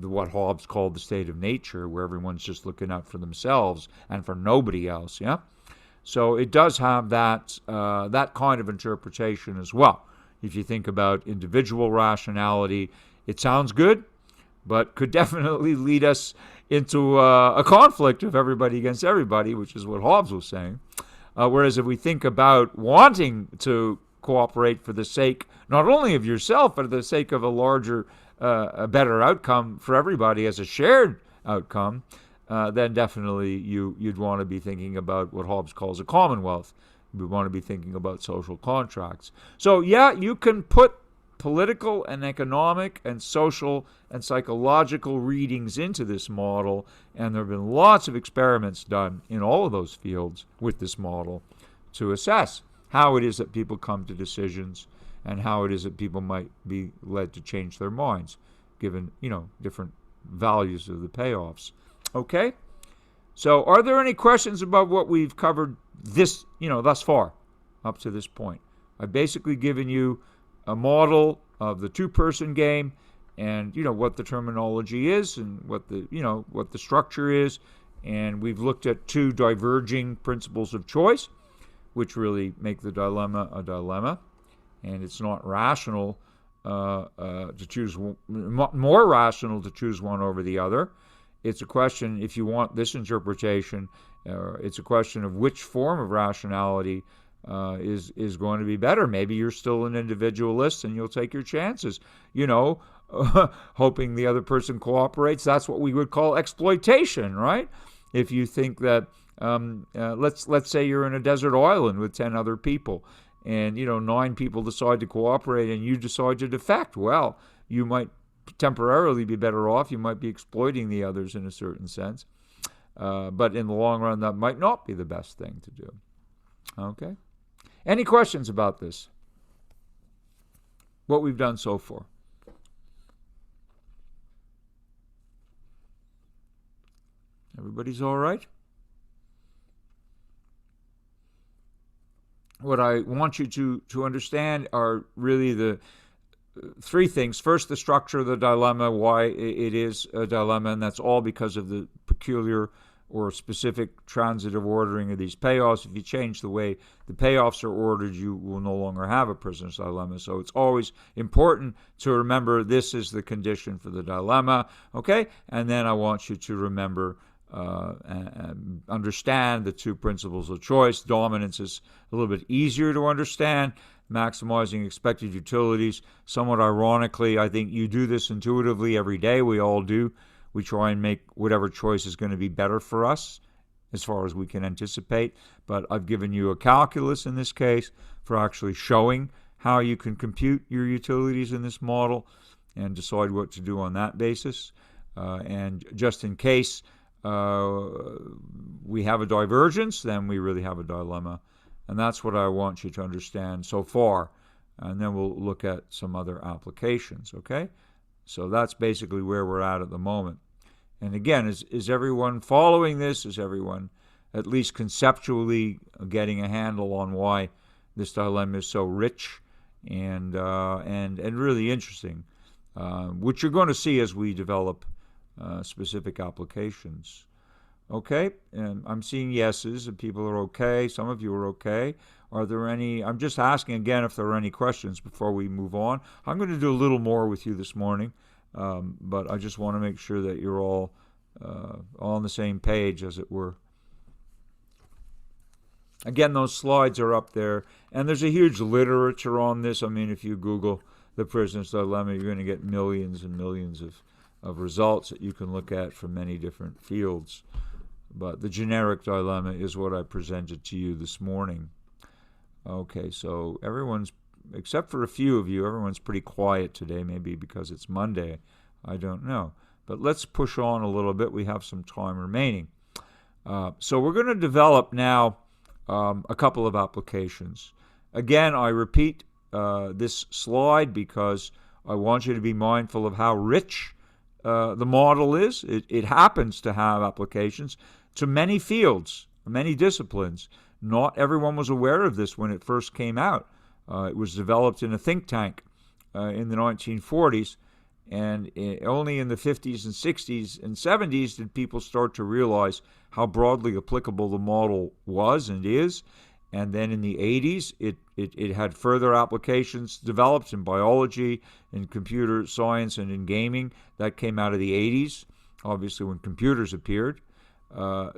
S1: what Hobbes called the state of nature, where everyone's just looking out for themselves and for nobody else. Yeah, so it does have that kind of interpretation as well. If you think about individual rationality, it sounds good, but could definitely lead us into a conflict of everybody against everybody, which is what Hobbes was saying. Whereas if we think about wanting to cooperate for the sake not only of yourself, but for the sake of a larger, a better outcome for everybody as a shared outcome, then definitely you'd want to be thinking about what Hobbes calls a commonwealth. We want to be thinking about social contracts. So yeah, you can put political and economic and social and psychological readings into this model, and there have been lots of experiments done in all of those fields with this model to assess how it is that people come to decisions and how it is that people might be led to change their minds given, different values of the payoffs. Okay? So are there any questions about what we've covered thus far up to this point? I've basically given you a model of the two-person game and, what the terminology is and what the structure is. And we've looked at two diverging principles of choice, which really make the dilemma a dilemma. And it's not rational to choose more rational to choose one over the other. It's a question, if you want this interpretation, it's a question of which form of rationality is going to be better. Maybe you're still an individualist and you'll take your chances, hoping the other person cooperates. That's what we would call exploitation, right? If you think that, let's say you're in a desert island with 10 other people, and 9 people decide to cooperate and you decide to defect. Well, you might temporarily be better off. You might be exploiting the others in a certain sense. But in the long run, that might not be the best thing to do. Okay? Any questions about this? What we've done so far? Everybody's all right? What I want you to understand are really the three things. First, the structure of the dilemma, why it is a dilemma, and that's all because of the peculiar or specific transitive ordering of these payoffs. If you change the way the payoffs are ordered, you will no longer have a prisoner's dilemma. So it's always important to remember this is the condition for the dilemma, okay? And then I want you to remember and understand the two principles of choice. Dominance is a little bit easier to understand. Maximizing expected utilities. Somewhat ironically, I think you do this intuitively every day. We all do. We try and make whatever choice is going to be better for us as far as we can anticipate. But I've given you a calculus in this case for actually showing how you can compute your utilities in this model and decide what to do on that basis. And just in case we have a divergence, then we really have a dilemma. And that's what I want you to understand so far. And then we'll look at some other applications, okay? So that's basically where we're at the moment. And again, is everyone following this? Is everyone at least conceptually getting a handle on why this dilemma is so rich and really interesting, which you're going to see as we develop specific applications. Okay, and I'm seeing yeses, and people are okay. Some of you are okay. Are there any? I'm just asking again if there are any questions before we move on. I'm going to do a little more with you this morning, but I just want to make sure that you're all on the same page, as it were. Again, those slides are up there, and there's a huge literature on this. I mean, if you Google the prisoner's dilemma, you're going to get millions and millions of results that you can look at from many different fields. But the generic dilemma is what I presented to you this morning. Okay, so everyone's, except for a few of you, everyone's pretty quiet today, maybe because it's Monday. I don't know. But let's push on a little bit. We have some time remaining. So we're going to develop now a couple of applications. Again, I repeat this slide because I want you to be mindful of how rich the model is. It happens to have applications to many fields, many disciplines. Not everyone was aware of this when it first came out. It was developed in a think tank in the 1940s, and only in the 50s and 60s and 70s did people start to realize how broadly applicable the model was and is. And then in the 80s, it had further applications developed in biology, in computer science, and in gaming. That came out of the 80s, obviously when computers appeared.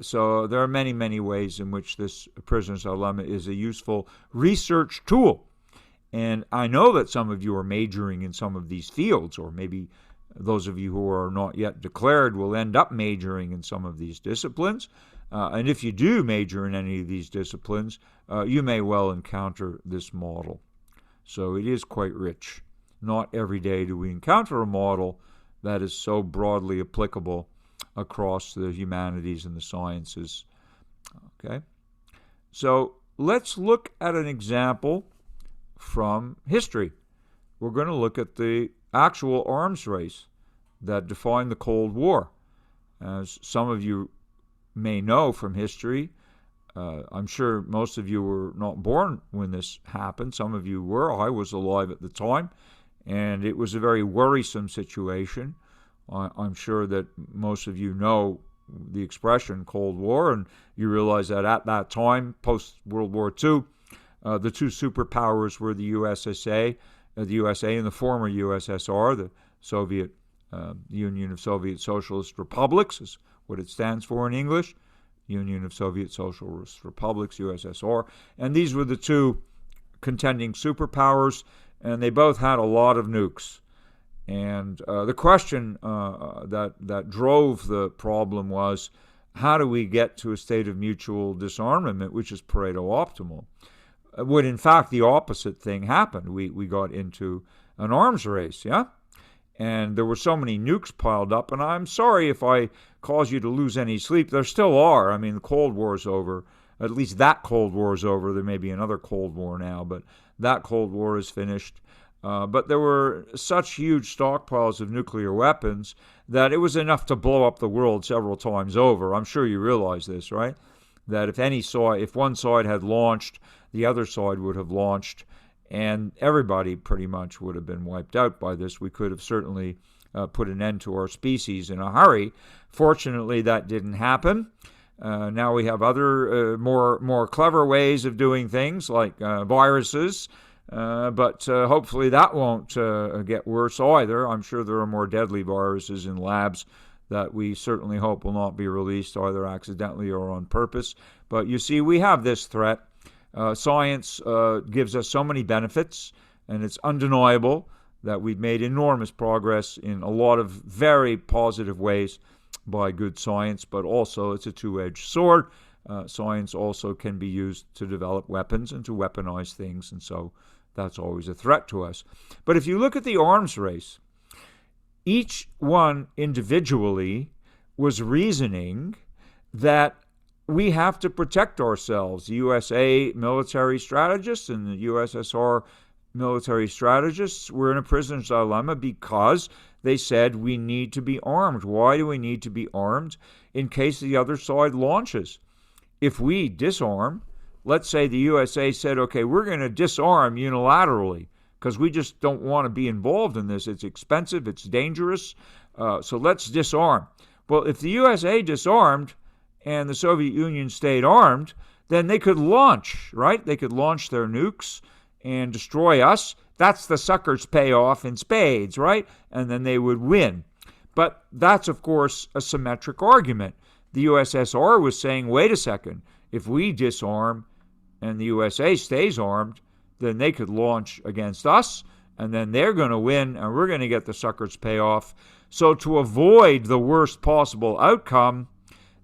S1: So there are many, many ways in which this prisoner's dilemma is a useful research tool. And I know that some of you are majoring in some of these fields, or maybe those of you who are not yet declared will end up majoring in some of these disciplines. And if you do major in any of these disciplines, you may well encounter this model. So it is quite rich. Not every day do we encounter a model that is so broadly applicable across the humanities and the sciences. Okay? So let's look at an example from history. We're going to look at the actual arms race that defined the Cold War. As some of you may know from history, I'm sure most of you were not born when this happened. Some of you were. I was alive at the time, and it was a very worrisome situation. I'm sure that most of you know the expression Cold War, and you realize that at that time, post-World War II, the two superpowers were the USA and the former USSR, the Soviet Union of Soviet Socialist Republics is what it stands for in English, Union of Soviet Socialist Republics, USSR. And these were the two contending superpowers, and they both had a lot of nukes. And the question that drove the problem was, how do we get to a state of mutual disarmament, which is Pareto optimal? Would in fact the opposite thing happen. We got into an arms race, yeah? And there were so many nukes piled up, and I'm sorry if I cause you to lose any sleep. There still are. I mean, the Cold War's over. At least that Cold War's over. There may be another Cold War now, but that Cold War is finished. But there were such huge stockpiles of nuclear weapons that it was enough to blow up the world several times over. I'm sure you realize this, right? That if one side had launched, the other side would have launched, and everybody pretty much would have been wiped out by this. We could have certainly put an end to our species in a hurry. Fortunately, that didn't happen. Now we have other more clever ways of doing things, like viruses, but hopefully that won't get worse either. I'm sure there are more deadly viruses in labs that we certainly hope will not be released either accidentally or on purpose. But you see, we have this threat. Science gives us so many benefits, and it's undeniable that we've made enormous progress in a lot of very positive ways by good science, but also it's a two-edged sword. Science also can be used to develop weapons and to weaponize things, and so that's always a threat to us. But if you look at the arms race, each one individually was reasoning that we have to protect ourselves. The USA military strategists and the USSR military strategists were in a prisoner's dilemma because they said we need to be armed. Why do we need to be armed? In case the other side launches. If we disarm, let's say the USA said, okay, we're going to disarm unilaterally because we just don't want to be involved in this. It's expensive, it's dangerous, so let's disarm. Well, if the USA disarmed and the Soviet Union stayed armed, then they could launch, right? They could launch their nukes and destroy us. That's the sucker's payoff in spades, right? And then they would win. But that's, of course, a symmetric argument. The USSR was saying, wait a second, if we disarm, and the USA stays armed, then they could launch against us, and then they're going to win, and we're going to get the sucker's payoff. So to avoid the worst possible outcome,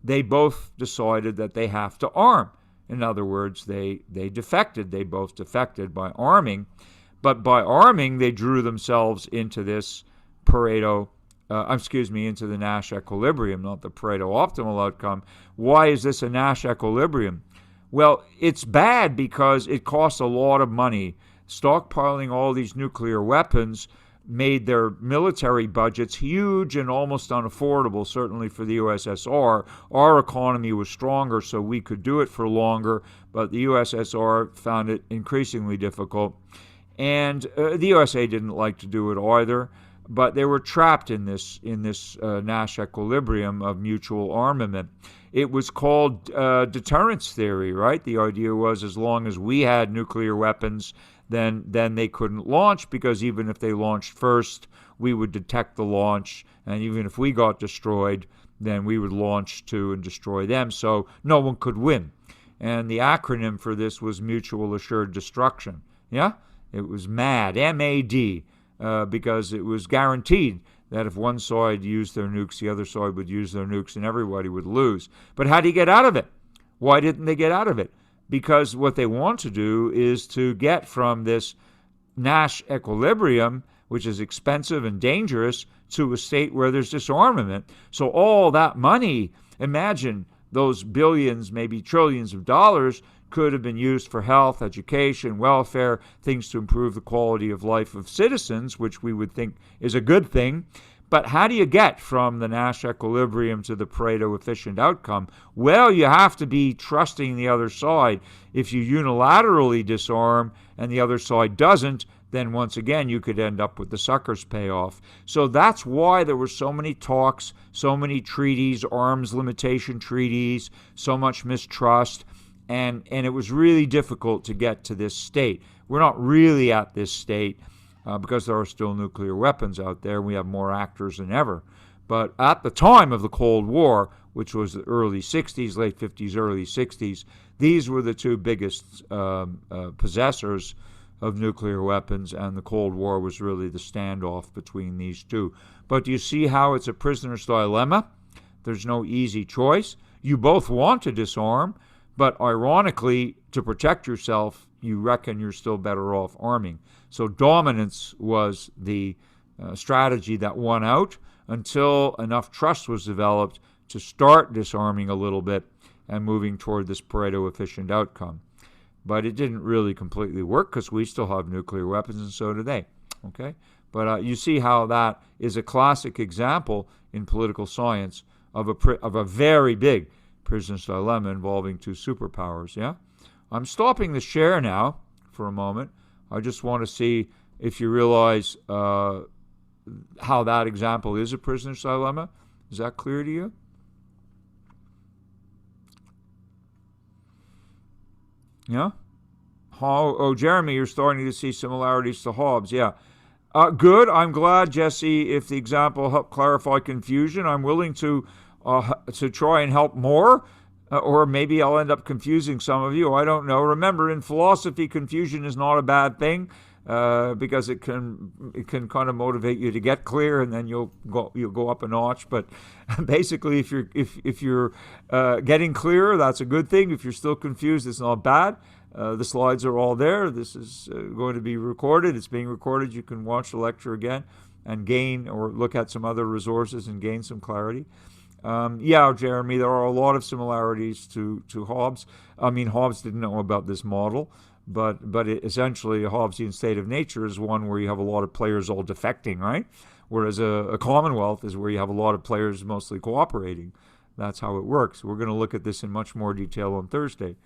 S1: they both decided that they have to arm. In other words, they defected. They both defected by arming. But by arming, they drew themselves into this into the Nash equilibrium, not the Pareto optimal outcome. Why is this a Nash equilibrium? Well, it's bad because it costs a lot of money. Stockpiling all these nuclear weapons made their military budgets huge and almost unaffordable, certainly for the USSR. Our economy was stronger, so we could do it for longer, but the USSR found it increasingly difficult. And the USA didn't like to do it either, but they were trapped in this Nash equilibrium of mutual armament. It was called deterrence theory, right? The idea was as long as we had nuclear weapons, then they couldn't launch, because even if they launched first, we would detect the launch, and even if we got destroyed, then we would launch too and destroy them, so no one could win. And the acronym for this was Mutual Assured Destruction. Yeah? It was MAD, M-A-D, because it was guaranteed that if one side used their nukes, the other side would use their nukes, and everybody would lose. But how do you get out of it? Why didn't they get out of it? Because what they want to do is to get from this Nash equilibrium, which is expensive and dangerous, to a state where there's disarmament. So all that money, imagine those billions, maybe trillions of dollars, could have been used for health, education, welfare, things to improve the quality of life of citizens, which we would think is a good thing. But how do you get from the Nash equilibrium to the Pareto efficient outcome? Well, you have to be trusting the other side. If you unilaterally disarm and the other side doesn't, then once again you could end up with the sucker's payoff. So that's why there were so many talks, so many treaties, arms limitation treaties, so much mistrust. And it was really difficult to get to this state. We're not really at this state because there are still nuclear weapons out there. We have more actors than ever. But at the time of the Cold War, which was the early 60s, late 50s, early 60s, these were the two biggest possessors of nuclear weapons, and the Cold War was really the standoff between these two. But do you see how it's a prisoner's dilemma? There's no easy choice. You both want to disarm, but ironically, to protect yourself, you reckon you're still better off arming. So dominance was the strategy that won out until enough trust was developed to start disarming a little bit and moving toward this Pareto efficient outcome. But it didn't really completely work because we still have nuclear weapons, and so do they. Okay? But you see how that is a classic example in political science of a very big prisoner's dilemma involving two superpowers. Yeah? I'm stopping the share now for a moment. I just want to see if you realize how that example is a prisoner's dilemma. Is that clear to you? Yeah? Jeremy, you're starting to see similarities to Hobbes. Yeah. Good. I'm glad, Jesse, if the example helped clarify confusion. I'm willing to try and help more, or maybe I'll end up confusing some of you. I don't know. Remember, in philosophy, confusion is not a bad thing because it can kind of motivate you to get clear, and then you'll go up a notch. But basically, if you're getting clearer, that's a good thing. If you're still confused, it's not bad. The slides are all there. This is going to be recorded. It's being recorded. You can watch the lecture again and gain or look at some other resources and gain some clarity. Yeah, Jeremy, there are a lot of similarities to Hobbes. I mean, Hobbes didn't know about this model, but essentially a Hobbesian state of nature is one where you have a lot of players all defecting, right? Whereas a commonwealth is where you have a lot of players mostly cooperating. That's how it works. We're going to look at this in much more detail on Thursday.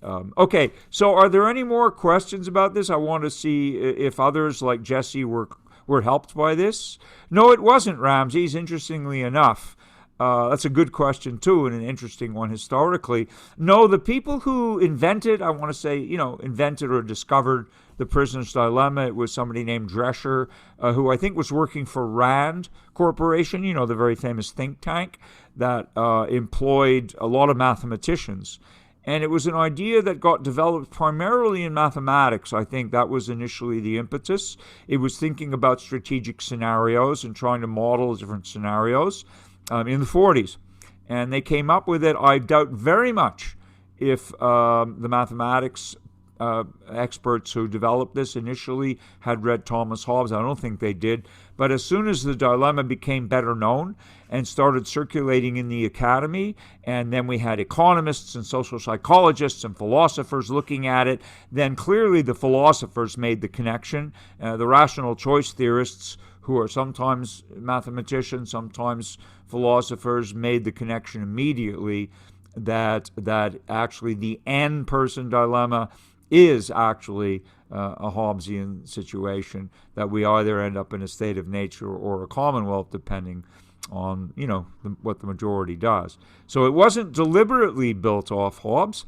S1: Okay, so are there any more questions about this? I want to see if others like Jesse were helped by this. No, it wasn't, Ramses, interestingly enough. That's a good question, too, and an interesting one historically. No, the people who invented or discovered the prisoner's dilemma, it was somebody named Drescher, who I think was working for RAND Corporation, the very famous think tank that employed a lot of mathematicians. And it was an idea that got developed primarily in mathematics. I think that was initially the impetus. It was thinking about strategic scenarios and trying to model different scenarios in the 40s. And they came up with it. I doubt very much if the mathematics experts who developed this initially had read Thomas Hobbes. I don't think they did. But as soon as the dilemma became better known and started circulating in the academy, and then we had economists and social psychologists and philosophers looking at it, then clearly the philosophers made the connection. The rational choice theorists, who are sometimes mathematicians, sometimes philosophers, made the connection immediately that actually the n-person dilemma is actually a Hobbesian situation, that we either end up in a state of nature or a commonwealth, depending on what the majority does. So it wasn't deliberately built off Hobbes,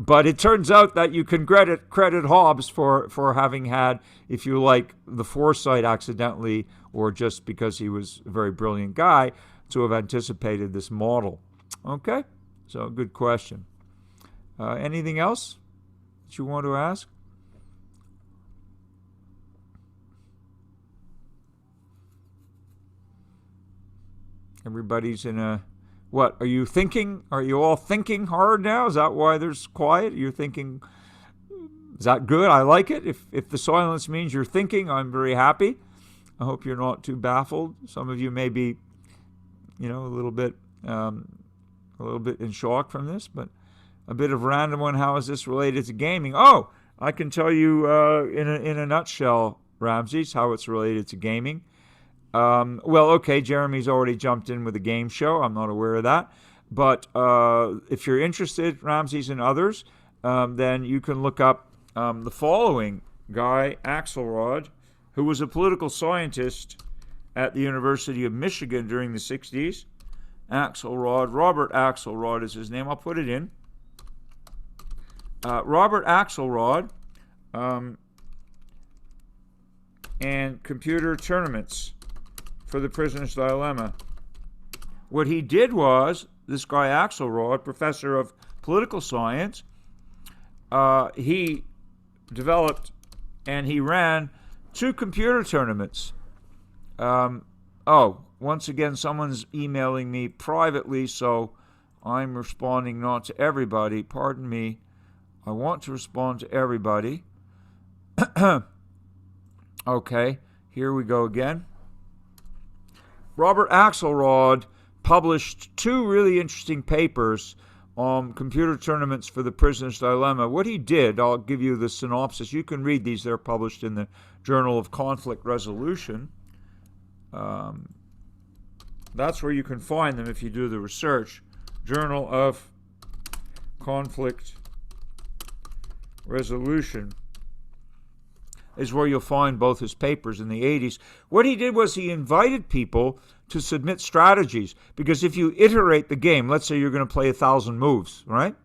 S1: but it turns out that you can credit Hobbes for having had, if you like, the foresight accidentally, or just because he was a very brilliant guy, to have anticipated this model. Okay, so good question. Anything else that you want to ask? Everybody's in a, what, are you thinking? Are you all thinking hard now? Is that why there's quiet? You're thinking, is that good? I like it. If the silence means you're thinking, I'm very happy. I hope you're not too baffled. Some of you may be, a little bit in shock from this, but a bit of random one. How is this related to gaming? Oh, I can tell you in a nutshell, Ramses, how it's related to gaming. Well, okay, Jeremy's already jumped in with a game show. I'm not aware of that. But if you're interested, Ramses and others, then you can look up the following guy, Axelrod, who was a political scientist at the University of Michigan during the 60s. Axelrod, Robert Axelrod is his name. I'll put it in. Robert Axelrod and computer tournaments for the prisoner's dilemma. What he did was, this guy Axelrod, professor of political science, he developed and he ran 2 computer tournaments. Once again, someone's emailing me privately, so I'm responding not to everybody. Pardon me. I want to respond to everybody. Okay, here we go again. Robert Axelrod published 2 really interesting papers on computer tournaments for the prisoner's dilemma. What he did, I'll give you the synopsis. You can read these. They're published in the Journal of Conflict Resolution. That's where you can find them if you do the research. Journal of Conflict Resolution is where you'll find both his papers in the 80s. What he did was he invited people to submit strategies, because if you iterate the game, let's say you're going to play 1,000 moves, right?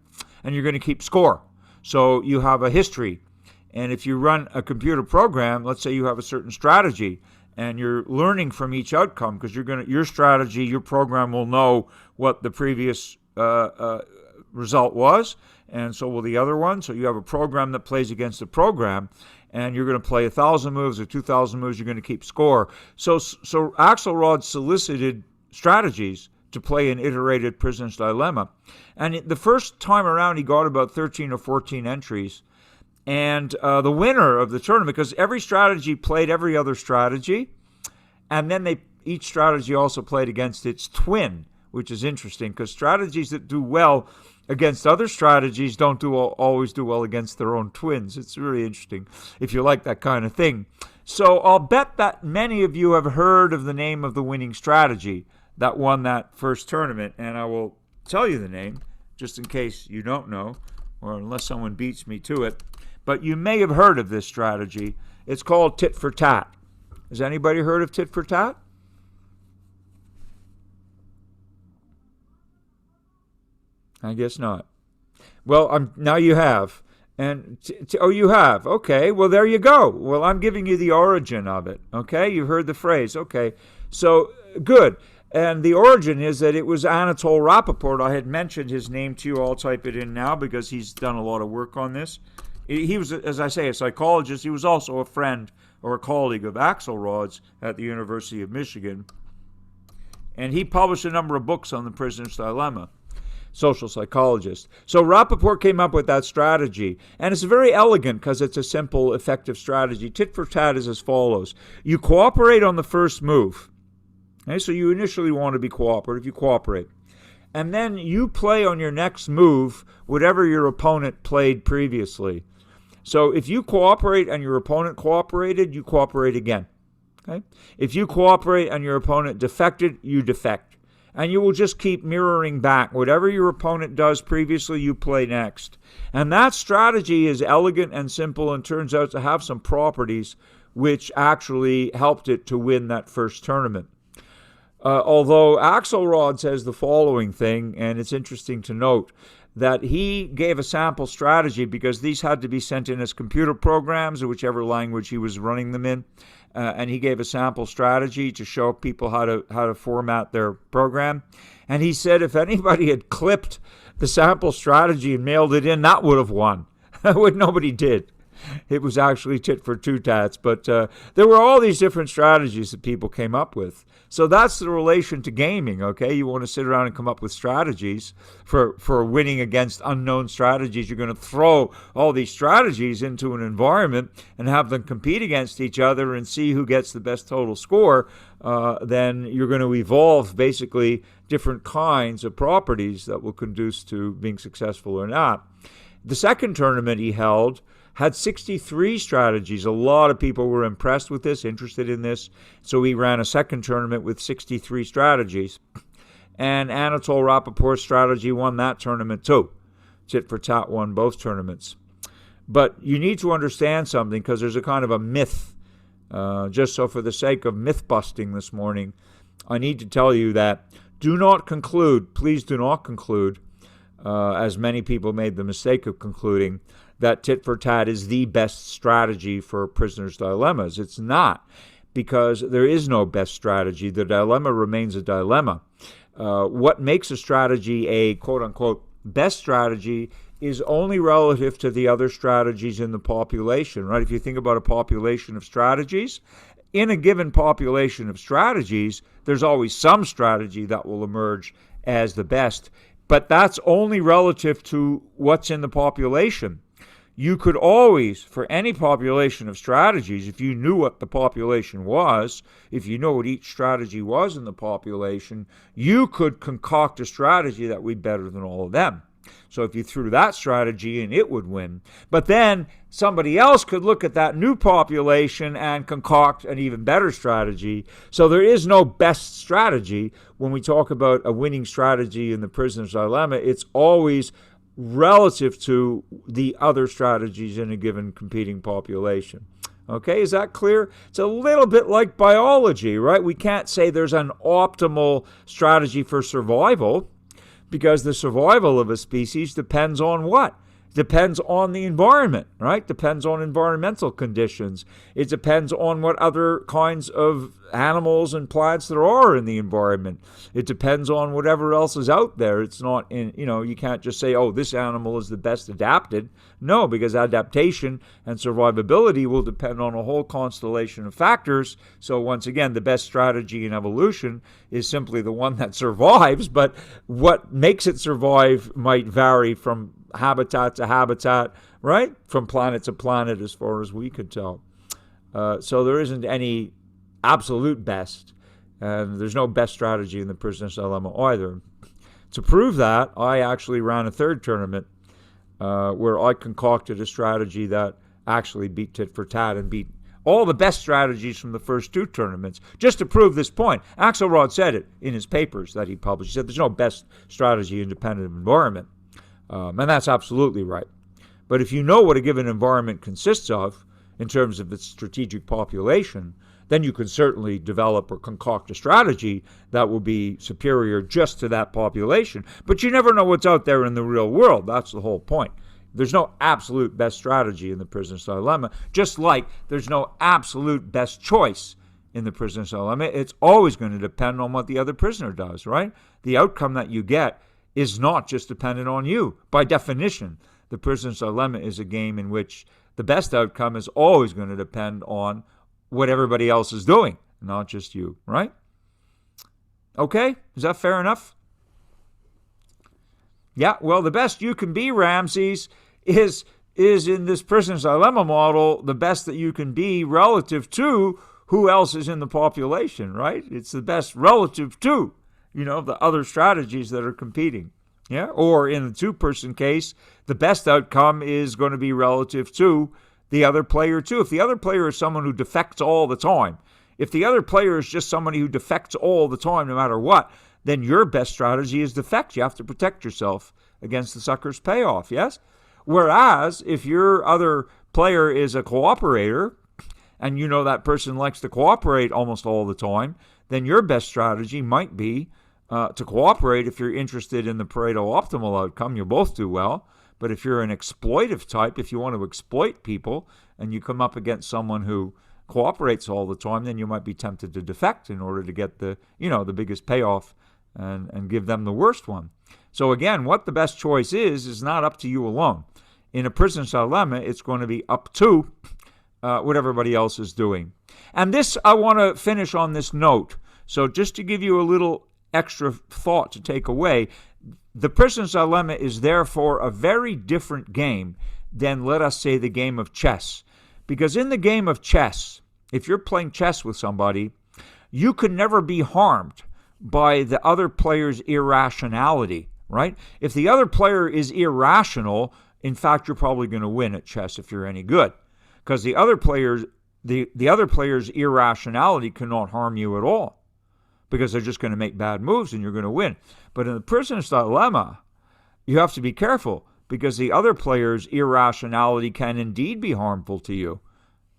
S1: And you're going to keep score. So you have a history. And if you run a computer program, let's say you have a certain strategy, and you're learning from each outcome, because your strategy, your program will know what the previous result was, and so will the other one. So you have a program that plays against a program, and you're going to play 1,000 moves or 2,000 moves. You're going to keep score. So Axelrod solicited strategies to play an iterated prisoner's dilemma, and the first time around he got about 13 or 14 entries. And the winner of the tournament, because every strategy played every other strategy, and then each strategy also played against its twin, which is interesting, because strategies that do well against other strategies don't always do well against their own twins. It's really interesting if you like that kind of thing. So I'll bet that many of you have heard of the name of the winning strategy that won that first tournament, and I will tell you the name just in case you don't know, or unless someone beats me to it. But you may have heard of this strategy. It's called tit for tat. Has anybody heard of tit for tat? I guess not. Well, now you have. And you have. Okay, well, there you go. Well, I'm giving you the origin of it. Okay, you've heard the phrase. Okay, so good. And the origin is that it was Anatole Rappaport. I had mentioned his name to you. I'll type it in now because he's done a lot of work on this. He was, as I say, a psychologist. He was also a friend or a colleague of Axelrod's at the University of Michigan. And he published a number of books on the prisoner's dilemma, social psychologist. So Rappaport came up with that strategy. And it's very elegant because it's a simple, effective strategy. Tit for tat is as follows. You cooperate on the first move. Okay, so you initially want to be cooperative. You cooperate. And then you play on your next move whatever your opponent played previously. So if you cooperate and your opponent cooperated, you cooperate again. Okay? If you cooperate and your opponent defected, you defect. And you will just keep mirroring back. Whatever your opponent does previously, you play next. And that strategy is elegant and simple and turns out to have some properties which actually helped it to win that first tournament. Although Axelrod says the following thing, and it's interesting to note, that he gave a sample strategy because these had to be sent in as computer programs, or whichever language he was running them in, and he gave a sample strategy to show people how to format their program. And he said if anybody had clipped the sample strategy and mailed it in, that would have won. What nobody did. It was actually tit for two tats, but there were all these different strategies that people came up with. So that's the relation to gaming, okay? You want to sit around and come up with strategies for winning against unknown strategies. You're going to throw all these strategies into an environment and have them compete against each other and see who gets the best total score. Then you're going to evolve basically different kinds of properties that will conduce to being successful or not. The second tournament he held had 63 strategies. A lot of people were impressed with this, interested in this. So he ran a second tournament with 63 strategies. And Anatole Rappaport's strategy won that tournament too. Tit for tat won both tournaments. But you need to understand something because there's a kind of a myth. Just so for the sake of myth busting this morning, I need to tell you that do not conclude, please do not conclude, as many people made the mistake of concluding, that tit for tat is the best strategy for prisoners' dilemmas. It's not, because there is no best strategy. The dilemma remains a dilemma. What makes a strategy a quote-unquote best strategy is only relative to the other strategies in the population, right? If you think about a population of strategies, in a given population of strategies, there's always some strategy that will emerge as the best, but that's only relative to what's in the population. You could always, for any population of strategies, if you knew what the population was, if you know what each strategy was in the population, you could concoct a strategy that would be better than all of them. So if you threw that strategy in, it would win. But then somebody else could look at that new population and concoct an even better strategy. So there is no best strategy. When we talk about a winning strategy in the prisoner's dilemma, it's always relative to the other strategies in a given competing population. Okay, is that clear? It's a little bit like biology, right? We can't say there's an optimal strategy for survival because the survival of a species depends on what? Depends on the environment, right? Depends on environmental conditions. It depends on what other kinds of animals and plants there are in the environment. It depends on whatever else is out there. It's not in, you can't just say, oh, this animal is the best adapted. No, because adaptation and survivability will depend on a whole constellation of factors. So once again, the best strategy in evolution is simply the one that survives, but what makes it survive might vary from habitat to habitat, right? From planet to planet as far as we could tell. So there isn't any absolute best, and there's no best strategy in the prisoner's dilemma either. To prove that, I actually ran a third tournament where I concocted a strategy that actually beat tit for tat and beat all the best strategies from the first two tournaments, just to prove this point. Axelrod said it in his papers that he published. He said there's no best strategy independent of environment. And that's absolutely right. But if you know what a given environment consists of in terms of its strategic population, then you can certainly develop or concoct a strategy that will be superior just to that population. But you never know what's out there in the real world. That's the whole point. There's no absolute best strategy in the prisoner's dilemma, just like there's no absolute best choice in the prisoner's dilemma. It's always going to depend on what the other prisoner does, right? The outcome that you get is not just dependent on you. By definition, the prisoner's dilemma is a game in which the best outcome is always going to depend on what everybody else is doing, not just you, right? Okay, is that fair enough? Yeah, well, the best you can be, Ramses, is in this prisoner's dilemma model, the best that you can be relative to who else is in the population, right? It's the best relative to, the other strategies that are competing. Yeah, or in the two-person case, the best outcome is going to be relative to the other player too. If the other player is someone who defects all the time, if the other player is just somebody who defects all the time no matter what, then your best strategy is defect. You have to protect yourself against the sucker's payoff, yes? Whereas if your other player is a cooperator, and that person likes to cooperate almost all the time, then your best strategy might be to cooperate if you're interested in the Pareto optimal outcome. You'll both do well. But if you're an exploitive type, if you want to exploit people, and you come up against someone who cooperates all the time, then you might be tempted to defect in order to get the biggest payoff and give them the worst one. So again, what the best choice is not up to you alone. In a prisoner's dilemma, it's going to be up to what everybody else is doing. And this, I want to finish on this note. So just to give you a little extra thought to take away, the prisoner's dilemma is therefore a very different game than, let us say, the game of chess. Because in the game of chess, if you're playing chess with somebody, you can never be harmed by the other player's irrationality, right? If the other player is irrational, in fact, you're probably going to win at chess if you're any good. Because the other player's irrationality cannot harm you at all, because they're just going to make bad moves and you're going to win. But in the prisoner's dilemma, you have to be careful, because the other player's irrationality can indeed be harmful to you,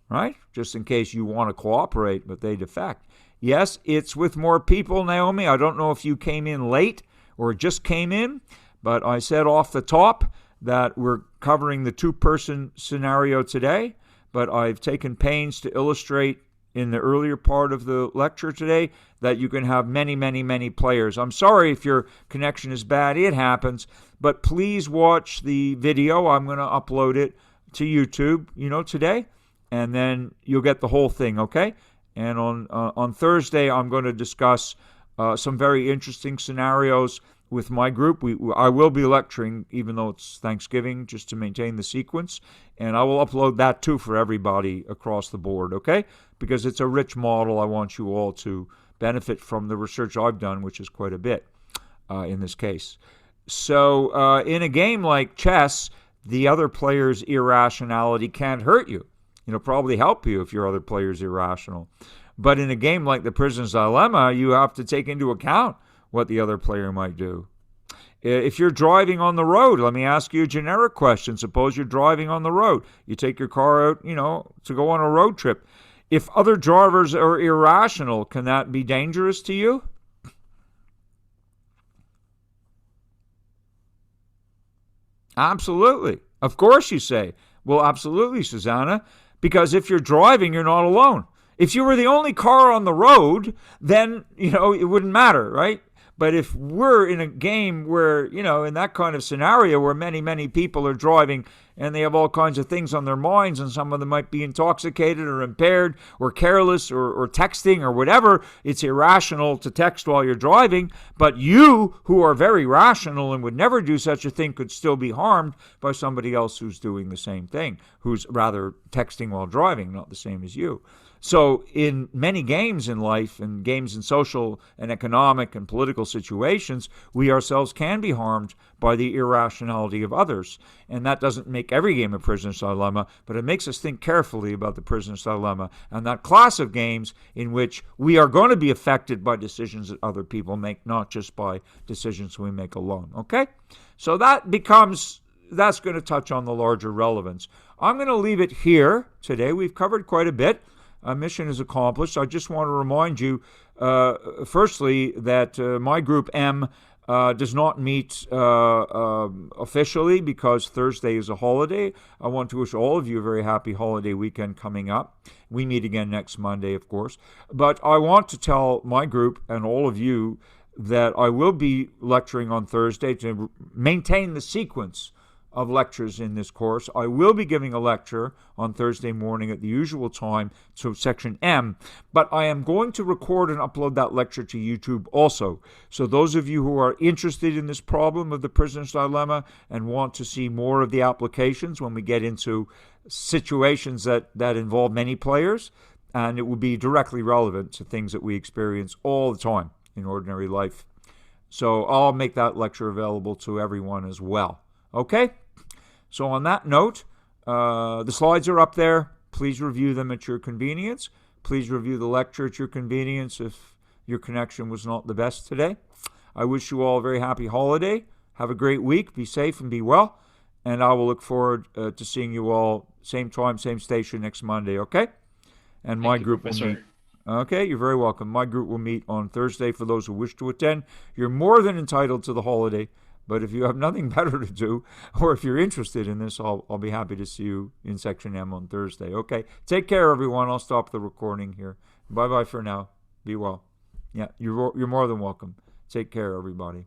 S1: right? Just in case you want to cooperate, but they defect. Yes, it's with more people, Naomi. I don't know if you came in late or just came in, but I said off the top that we're covering the two-person scenario today, but I've taken pains to illustrate in the earlier part of the lecture today that you can have many, many, many players. I'm sorry if your connection is bad. It happens. But please watch the video. I'm going to upload it to YouTube, today, and then you'll get the whole thing, okay? And on Thursday, I'm going to discuss some very interesting scenarios with my group. I will be lecturing, even though it's Thanksgiving, just to maintain the sequence. And I will upload that too for everybody across the board, okay? Because it's a rich model. I want you all to benefit from the research I've done, which is quite a bit in this case. So in a game like chess, the other player's irrationality can't hurt you. Probably help you if your other player's irrational. But in a game like the prisoner's dilemma, you have to take into account what the other player might do. If you're driving on the road, let me ask you a generic question. Suppose you're driving on the road. You take your car out, to go on a road trip. If other drivers are irrational, can that be dangerous to you? Absolutely. Of course you say. Well, absolutely, Susanna. Because if you're driving, you're not alone. If you were the only car on the road, then, it wouldn't matter, right? But if we're in a game where, in that kind of scenario where many, many people are driving and they have all kinds of things on their minds, and some of them might be intoxicated or impaired or careless or texting or whatever, it's irrational to text while you're driving. But you, who are very rational and would never do such a thing, could still be harmed by somebody else who's doing the same thing, who's rather texting while driving, not the same as you. So in many games in life, and games in social and economic and political situations, we ourselves can be harmed by the irrationality of others. And that doesn't make every game a prisoner's dilemma, but it makes us think carefully about the prisoner's dilemma and that class of games in which we are going to be affected by decisions that other people make, not just by decisions we make alone. Okay? So that's going to touch on the larger relevance. I'm going to leave it here today. We've covered quite a bit. Mission is accomplished. I just want to remind you, firstly, that my group M does not meet officially because Thursday is a holiday. I want to wish all of you a very happy holiday weekend coming up. We meet again next Monday, of course. But I want to tell my group and all of you that I will be lecturing on Thursday to maintain the sequence of lectures in this course. I will be giving a lecture on Thursday morning at the usual time, so section M, but I am going to record and upload that lecture to YouTube also. So those of you who are interested in this problem of the prisoner's dilemma and want to see more of the applications when we get into situations that involve many players, and it will be directly relevant to things that we experience all the time in ordinary life. So I'll make that lecture available to everyone as well. Okay? So on that note, the slides are up there. Please review them at your convenience. Please review the lecture at your convenience if your connection was not the best today. I wish you all a very happy holiday. Have a great week. Be safe and be well. And I will look forward to seeing you all same time, same station next Monday, okay? And my group will meet. Okay, you're very welcome. My group will meet on Thursday for those who wish to attend. You're more than entitled to the holiday. But if you have nothing better to do, or if you're interested in this, I'll be happy to see you in Section M on Thursday. Okay, take care, everyone. I'll stop the recording here. Bye-bye for now. Be well. Yeah, you're more than welcome. Take care, everybody.